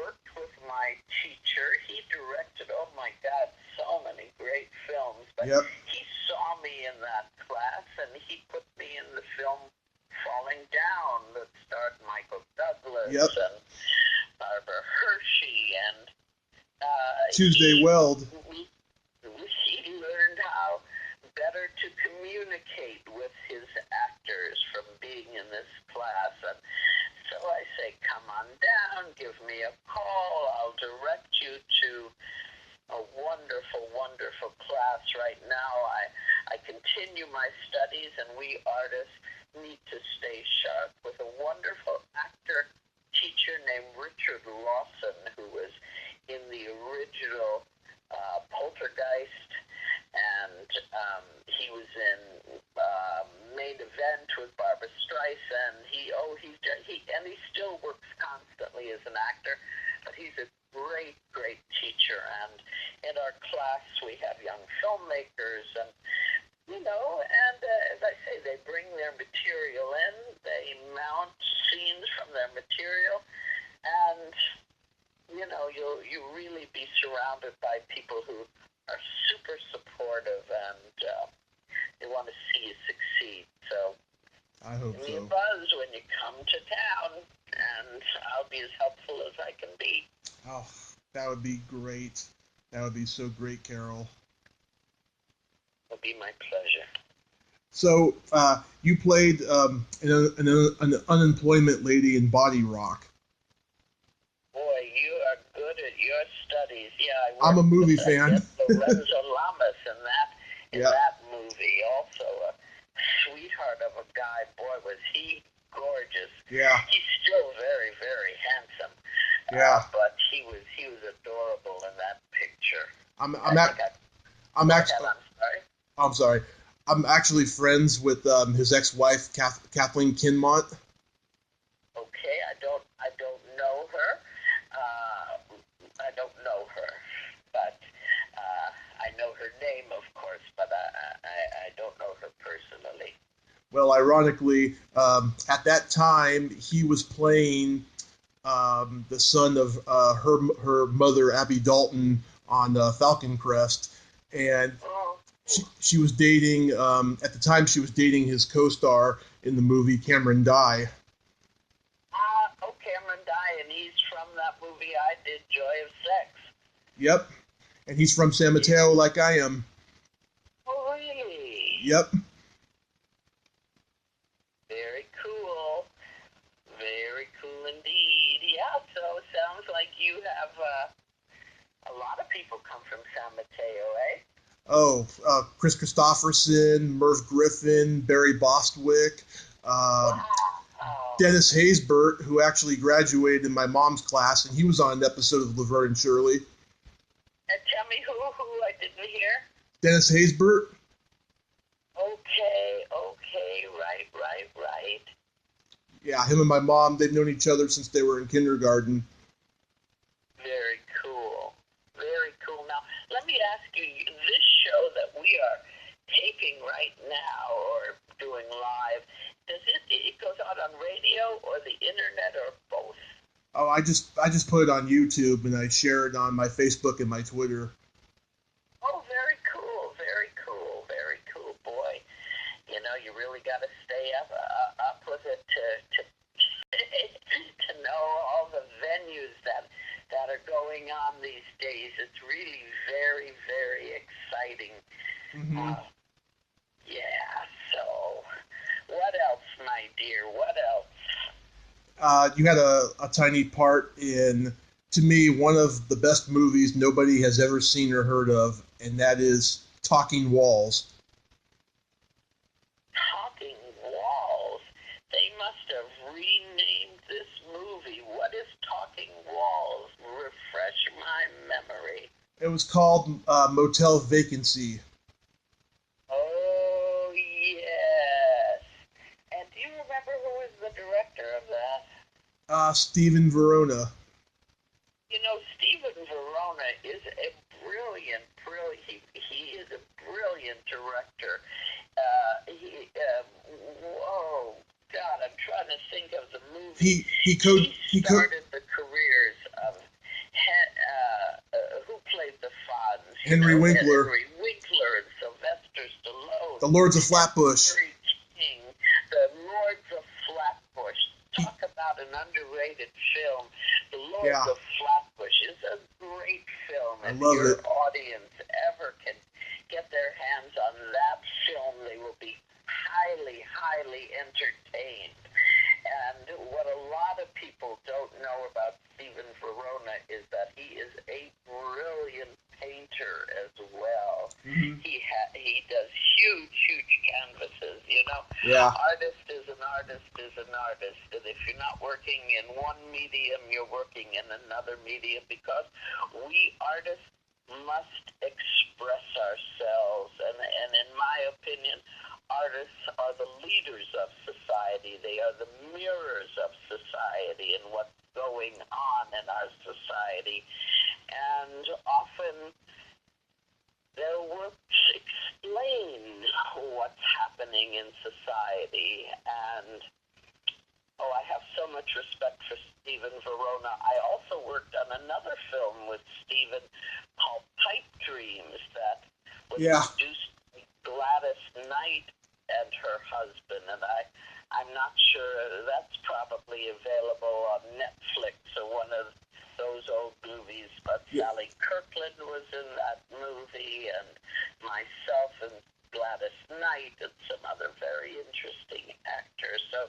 worked with my teacher. He directed, oh my God, so many great films. But he saw me in that class, and he put me in the film Falling Down that starred Michael Douglas and Barbara Hershey and Tuesday Weld. He learned how better to communicate with his actors from being in this class. And so I say, come on down, give me a call. I'll direct you to a wonderful class. Right now I continue my studies, and we artists need to stay sharp with a wonderful actor teacher named Richard Lawson, who was in the original Poltergeist, and he was in Main Event with Barbara Streisand. He still works constantly as an actor, but he's a great teacher. And in our class we have young filmmakers, and as I say, they bring their material in, they mount scenes from their material, and you'll really be surrounded by people who are super supportive, and they want to see you succeed. So I hope give me a so. buzz when you come to town, and I'll be as helpful as I can be. Oh, that would be great. That would be so great, Carole. It'll be my my pleasure. So you played an unemployment lady in Body Rock. Boy, you are good at your studies. Yeah, I'm a movie fan. Lorenzo Lamas in Yeah. that movie. Also a sweetheart of a guy. Boy, was he gorgeous. Yeah. He's still very, very handsome. Yeah. But he was adorable in that picture. I'm sorry. I'm actually friends with his ex-wife Kathleen Kinmont. Okay, I don't know her. I don't know her, but I know her name, of course, but I don't know her personally. Well, ironically, at that time he was playing the son of her mother, Abby Dalton, on Falcon Crest, and she was dating at the time she was dating his co-star in the movie Cameron Dye. Cameron Dye, and he's from that movie I did, Joy of Sex. Yep, and he's from San Mateo, like I am. Oh, really? Yep. Very cool. Very cool indeed. Yeah, so it sounds like you have a lot of people come from San Mateo, eh? Oh, Chris Christopherson, Merv Griffin, Barry Bostwick, Wow. Dennis Haysbert, who actually graduated in my mom's class, and he was on an episode of Laverne Shirley. And tell me who I didn't hear? Dennis Haysbert. Okay, right. Yeah, him and my mom, they've known each other since they were in kindergarten. Very cool. Very cool. Now, let me ask you, this show that we are taping right now or doing live, it goes out on radio or the internet or both? Oh, I just put it on YouTube and I share it on my Facebook and my Twitter. Oh, very cool. Boy, you really got to stay up with it to know all the venues that are going on these days. It's really very, very exciting. Mm-hmm. So what else, my dear? What else? You had a tiny part in, to me, one of the best movies nobody has ever seen or heard of, and that is Talking Walls. Talking Walls? They must have renamed this movie. What is Talking Walls? Refresh my memory. It was called Motel Vacancy. Oh, yes. And do you remember who was the director of that? Stephen Verona. Stephen Verona is a brilliant, he is a brilliant director. Whoa, God, I'm trying to think of the movie. He started the careers of who played the Fonz? Henry Winkler. Henry Winkler and Sylvester Stallone. The Lords of Flatbush. King, the Lords of Flatbush. Talk about an underrated film. The Lords of Flatbush is a great film. I love it. If your audience ever can get their hands on that film, they will be highly, highly entertained. And what a lot of people don't know about Stephen Verona is that he is a brilliant painter as well. Mm-hmm. He does huge canvases, Yeah. Artist is an artist is an artist. And if you're not working in one medium, you're working in another medium, because we artists must express ourselves. And in my opinion, artists are the leaders of society. They are the mirrors of society and what's going on in our society. And often their works explain what's happening in society. And I have so much respect for Stephen Verona. I also worked on another film with Stephen called Pipe Dreams that was produced by Gladys Knight and her husband, and I'm not sure, that's probably available on Netflix or one of those old movies, but Sally Kirkland was in that movie, and myself and Gladys Knight and some other very interesting actors. So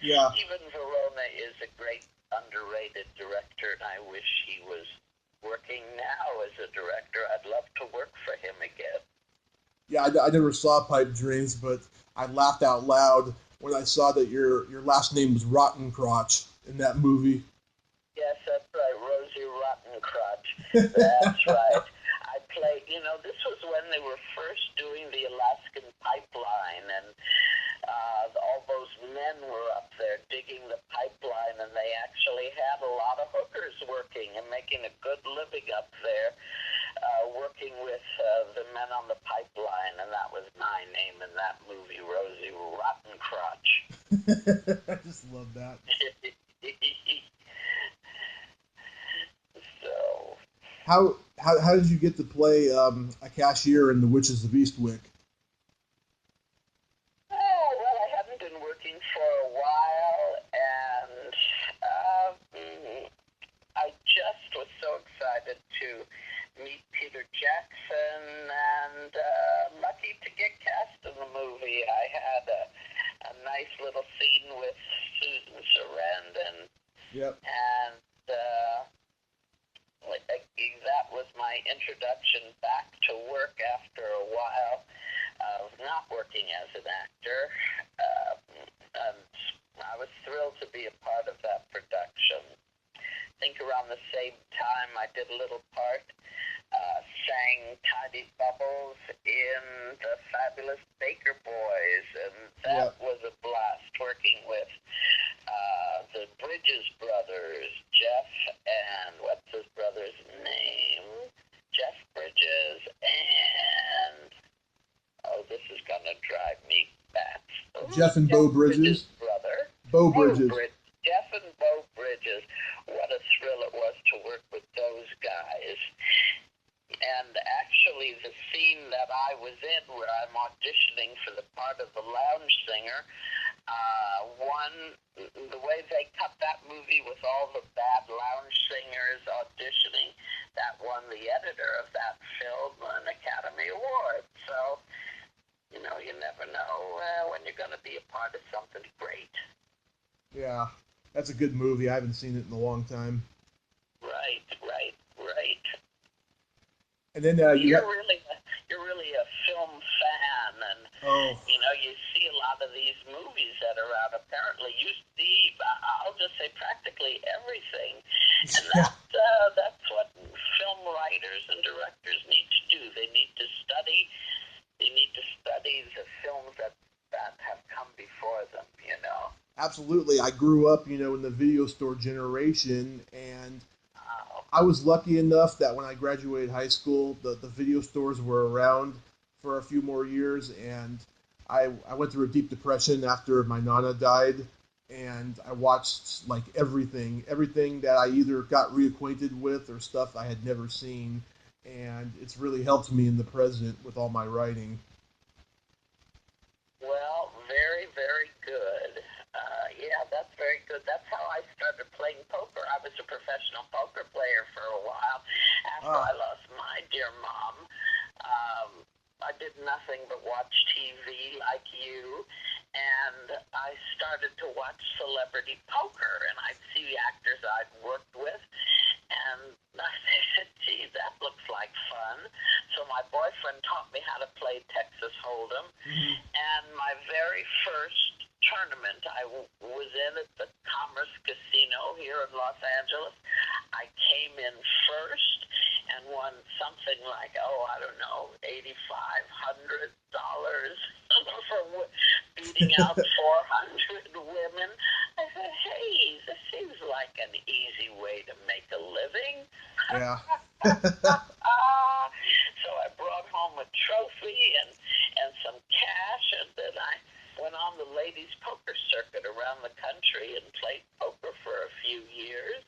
Yeah. Stephen Verona is a great underrated director, and I wish he was working now as a director. I'd love to work for him again. Yeah, I never saw Pipe Dreams, but I laughed out loud when I saw that your last name was Rotten Crotch in that movie. Yes, that's right, Rosie Rottencrotch. That's right. I played, this was when they were first doing the Alaskan pipeline, and all those men were up there digging the pipeline, and they actually had a lot of hookers working and making a good living up there, working with the men on the pipeline, and that was my name in that movie, Rosie Rottencrotch. I just love that. So, how did you get to play a cashier in The Witches of Eastwick? oh, well, I haven't been working for a while, and I just was so excited to meet Peter Jackson, and lucky to get cast in the movie. I had a nice little scene with Susan Sarandon. Yep. And that was my introduction back to work after a while of not working as an actor. And I was thrilled to be a part of that production. I think around the same time I did a little part, sang Tiny Bubbles in the Fabulous Baker Boys, and that was a blast working with the Bridges brothers, Jeff and what's his brother's name? Jeff Bridges and this is gonna drive me bats. Jeff and Bo Bridges. Brother. Bo Bridges. Jeff and Bo Bridges. What a thrill it was to work with those guys. And actually, the scene that I was in, where I'm auditioning for the part of the lounge singer, the way they cut that movie with all the bad lounge singers auditioning, that won the editor of that film an Academy Award. So, you never know when you're going to be a part of something great. Yeah, that's a good movie. I haven't seen it in a long time. Right. And then you're really a film fan, and you see a lot of these movies that are out. Apparently, you see, I'll just say practically everything, and that's what film writers and directors need to do. They need to study. They need to study the films that have come before them. Absolutely. I grew up, in the video store generation, and I was lucky enough that when I graduated high school, the video stores were around for a few more years, and I went through a deep depression after my Nana died, and I watched like everything that I either got reacquainted with or stuff I had never seen, and it's really helped me in the present with all my writing. Well, very, very good. Yeah, that's very good. That's how I started playing poker. I was a professional poker player for a while after I lost my dear mom. I did nothing but watch TV like you, and I started to watch celebrity poker, and I'd see actors I'd worked with, and I said, gee, that looks like fun. So my boyfriend taught me how to play Texas Hold'em, and my very first tournament I was in at the Commerce Casino here in Los Angeles, I came in first and won something like, $8,500 for beating out 400 women. I said, hey, this seems like an easy way to make a living. Yeah. So I brought home a trophy and some cash, and then I went on the ladies' poker circuit around the country and played poker for a few years.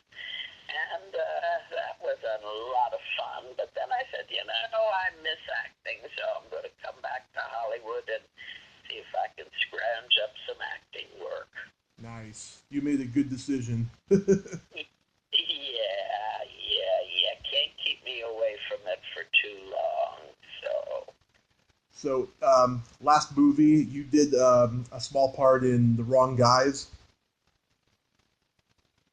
And that was a lot of fun. But then I said, I miss acting, so I'm going to come back to Hollywood and see if I can scrounge up some acting work. Nice. You made a good decision. Yeah. Can't keep me away from it for too long. So last movie, you did a small part in The Wrong Guys.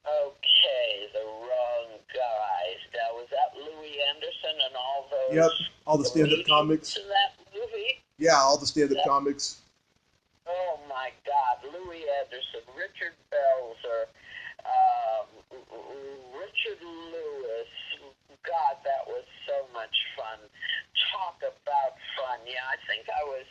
Okay, The Wrong Guys. Now, was that Louis Anderson and all Yep, those all the stand-up comedians comics. in that movie? Yeah, all the stand-up That, comics. oh my God, Louis Anderson, Richard Belzer, um, Richard Lewis. God, that was so much fun. Talk about fun. Yeah, I think I was,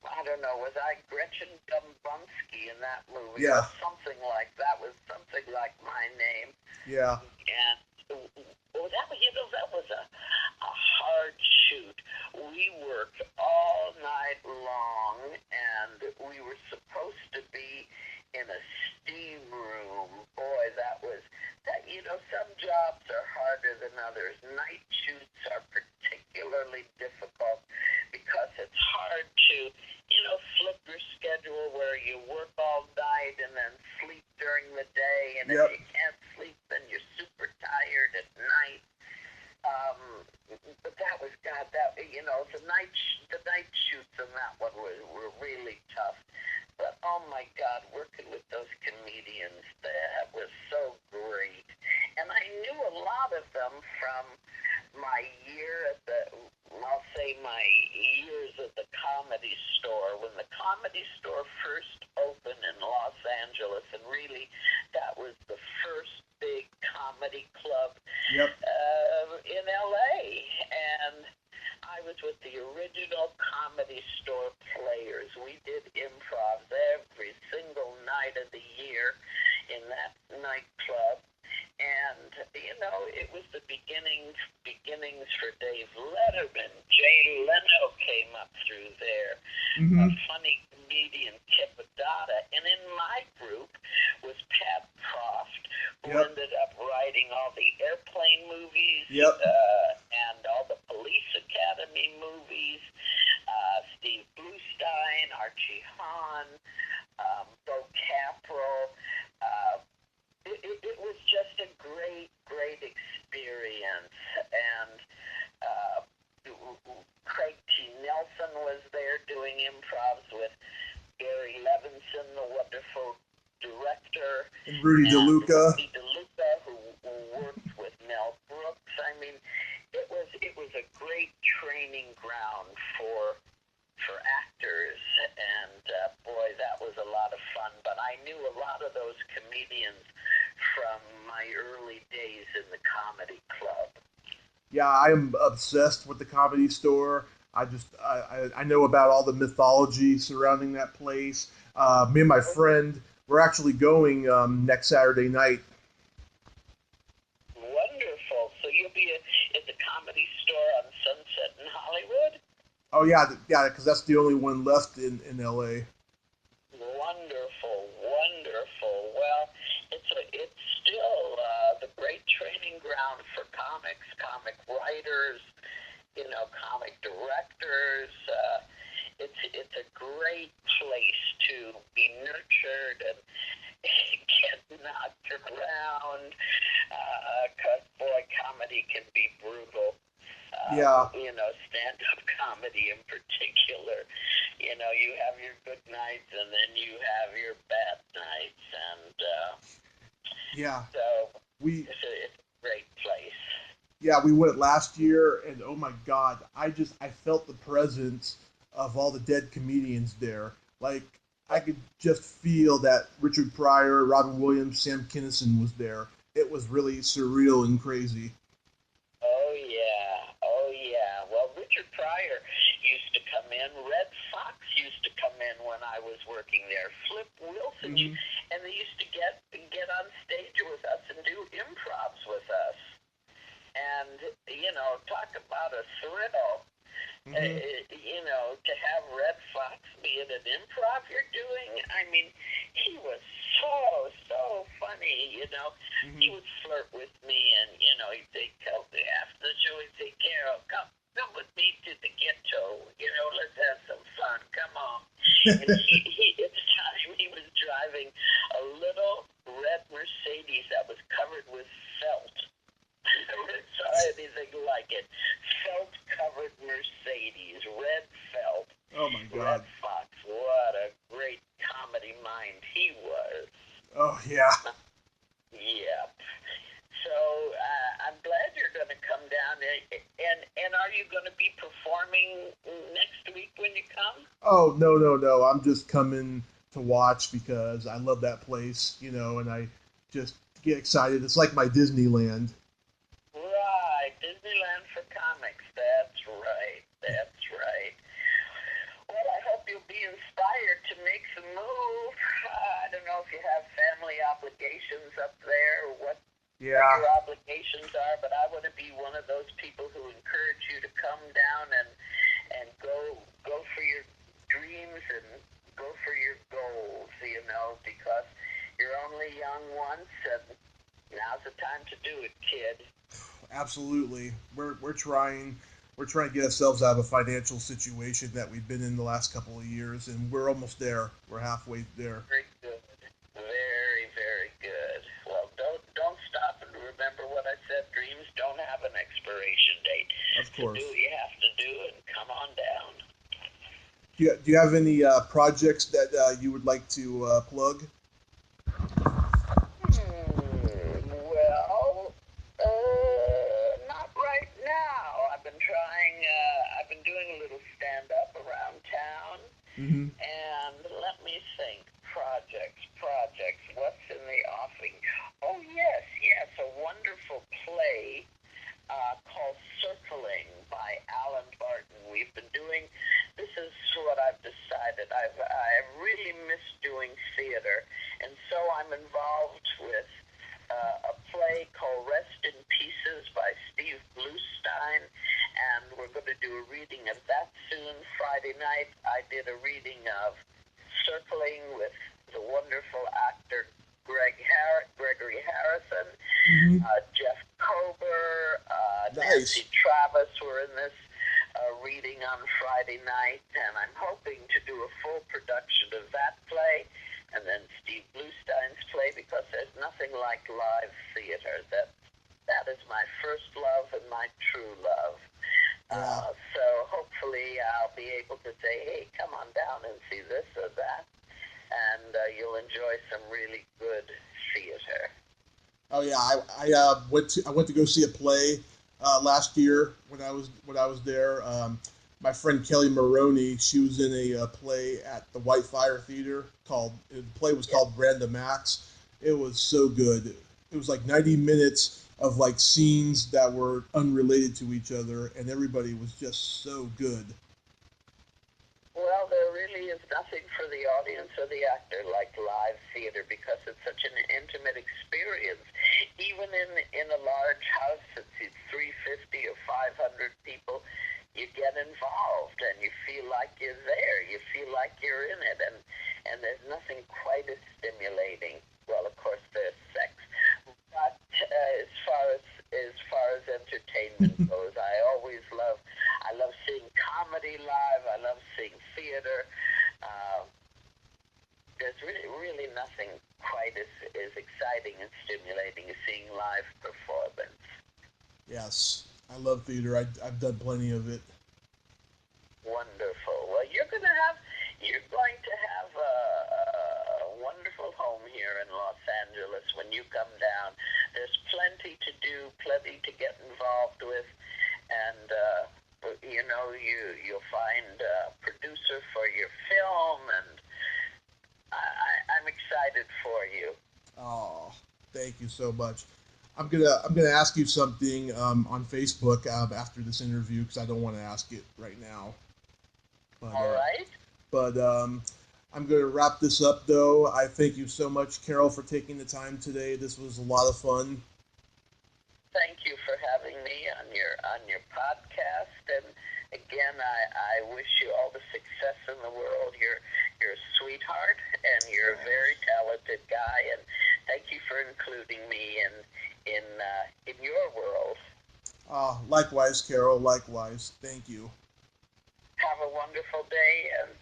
I don't know, was I Gretchen Dumbunski in that movie Yeah, or something like that? Was something like my name. yeah, And that was a hard shoot. We worked all night long, and we were supposed to be in a steam room. Boy, that was that. Some jobs are harder than others. Night shoots are particularly difficult because it's hard to, flip your schedule where you work all night and then sleep during the day. And if yep, you can't sleep, then you're super tired at night. But that was God. The night shoots on that one were really tough. But oh my God, working with those comedians, that was so great. And I knew a lot of them from my I'll say my years at the Comedy Store. When the Comedy Store first opened in Los Angeles, and really that was the first big comedy club yep, in LA. And I was with the original Comedy Store players. We did improvs every single night of the year in that nightclub. And, it was the beginnings for Dave Letterman. Jay Leno came up through there. A mm-hmm, funny comedian, Kip Adata. And in my group was Pat Proft, who yep, ended up writing all the airplane movies yep, and all the Police Academy movies. Steve Bluestein, Archie Hahn, Bo Capro. It was just a great, great experience. And Craig T. Nelson was there doing improvs with Gary Levinson, the wonderful director, and Rudy and DeLuca. Rudy DeLuca, who worked with Mel Brooks. I mean, it was a great training ground for actors, and boy, that was a lot of fun. But I knew a lot of those comedians from my early days in the comedy club. Yeah, I am obsessed with the Comedy Store. I know about all the mythology surrounding that place. Me and my friend, we're actually going next Saturday night. Wonderful. So you'll be at the Comedy Store on Sunset in Hollywood? Oh yeah, yeah, because that's the only one left in LA. Wonderful, wonderful. Well, it's still the great training ground for comics, comic writers, comic directors. It's a great place to be nurtured and get knocked around. Because boy, comedy can be brutal. Yeah, Stand-up comedy in particular. You have your good nights and then you have your bad nights, and yeah, so we it's a great place. yeah we went last year, and oh my God, I felt the presence of all the dead comedians there. Like I could just feel that Richard Pryor, Robin Williams, Sam Kinison was there. It was really surreal and crazy. Oh yeah, oh yeah. Well, Richard Pryor used to come in. Red Fox used to come in when I was working there. Flip Wilson, Mm-hmm. and they used to get on stage with us and do improvs with us. And talk about a thrill. Mm-hmm. To have Red Fox be in an improv you're doing. I mean, he was so funny. He Mm-hmm. would flirt with me, and he'd say, "Tell me after the show." He'd say, "Carol, come with me to the ghetto. Let's have some fun. Come on." And he at the time he was driving a little red Mercedes that was covered with felt. I never saw anything like it. Felt covered Mercedes, red felt. God. Redd Foxx, what a great comedy mind he was. Oh, yeah. Yep. So I'm glad you're going to come down. And are you going to be performing next week when you come? Oh, no. I'm just coming to watch because I love that place, you know, and I just get excited. It's like my Disneyland. Right. Disneyland for comics. That's right. That's right. Well, I hope you'll be inspired to make the move. I don't know if you have family obligations up there or what your obligations are, but I want to be one of those people who encourage you to come down and go for your dreams and go for your goals, you know, because you're only young once, and now's the time to do it, kid. Absolutely. We're trying to get ourselves out of a financial situation that we've been in the last couple of years, and we're almost there. We're halfway there. Very good. Very, very good. Well, don't stop, and remember what I said. Dreams don't have an expiration date. Of course. So do what you have to do, and come on down. Do you have any projects that you would like to plug? Well, not right now. I've been trying. I've been doing a little stand-up around town, and let me think. Projects. What's in the offing? Oh yes, a wonderful play called Circling by Alan Barton. We've been doing. This is what I've decided. I really miss doing theater, and so I'm involved with a play called Rest in Pieces by Steve Bluestein, and we're going to do a reading of that soon. Friday night, I did a reading of Circling with the wonderful actor Gregory Harrison, Jeff Kober, Nancy Travis were in this reading on Friday night, and I'm hoping to do a full production of that play, and then Steve Bluestein's play, because there's nothing like live theater. That is my first love and my true love. So hopefully I'll be able to say, hey, come on down and see this or that, and you'll enjoy some really good theater. Oh yeah, I went to go see a play last year when I was there. My friend Kelly Maroney, she was in a play at the White Fire Theater the play was called Random Acts. It was so good. It was like 90 minutes of like scenes that were unrelated to each other, and everybody was just so good. Well, there really is nothing for the audience or the actor like live theater, because it's such an intimate experience. Even in a large house that seats 350 or 500 people, you get involved and you feel like you're there. You feel like you're in it, and there's nothing quite as stimulating. Well, of course, there's sex, but as far as entertainment goes, I love seeing comedy live. I love seeing theater. There's really nothing quite as exciting and stimulating as seeing live performance. Yes, I love theater. I've done plenty of it. Wonderful. Well, you're going to have a wonderful home here in Los Angeles when you come down. There's plenty to do, plenty to get involved with, and you'll find a producer for your film, and I'm excited for you. Oh, thank you so much. I'm gonna ask you something on Facebook after this interview, because I don't want to ask it right now. But, all right. But I'm going to wrap this up, though. I thank you so much, Carole, for taking the time today. This was a lot of fun. Thank you for having me on your podcast. And again, I wish you all the success in the world. You're a sweetheart, and you're a very talented guy. And thank you for including me in your world. Likewise, Carole. Likewise. Thank you. Have a wonderful day, and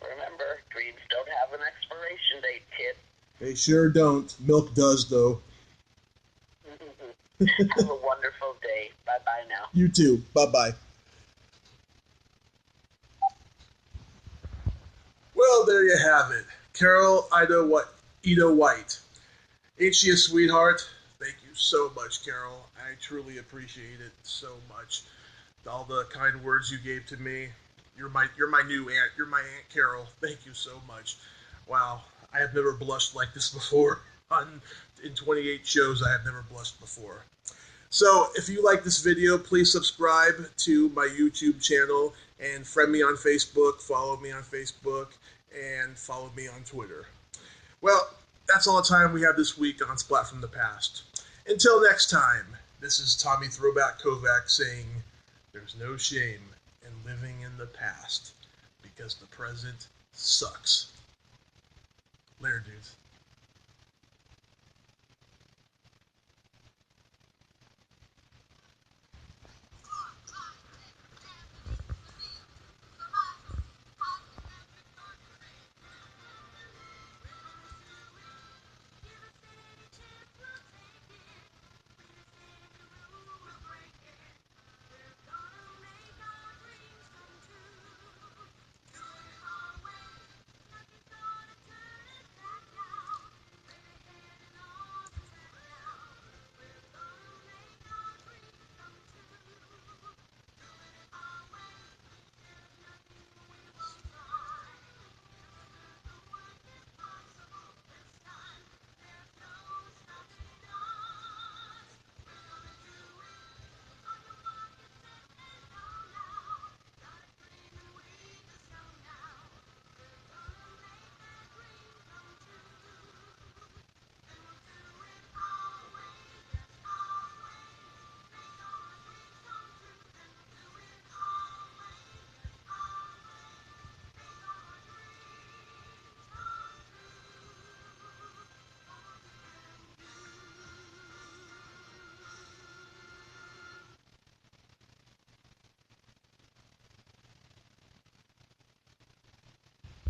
remember, dreams don't have an expiration date, kid. They sure don't. Milk does, though. Have a wonderful day. Bye-bye now. You too. Bye-bye. So there you have it. Carole Ita White. Ain't she a sweetheart? Thank you so much, Carole. I truly appreciate it so much. All the kind words you gave to me. You're my new aunt. You're my Aunt Carole. Thank you so much. Wow, I have never blushed like this before. In 28 shows, I have never blushed before. So if you like this video, please subscribe to my YouTube channel and friend me on Facebook, follow me on Facebook, and follow me on Twitter. Well, that's all the time we have this week on Splat from the Past. Until next time, this is Tommy Throwback Kovac saying, there's no shame in living in the past because the present sucks. Later, dudes.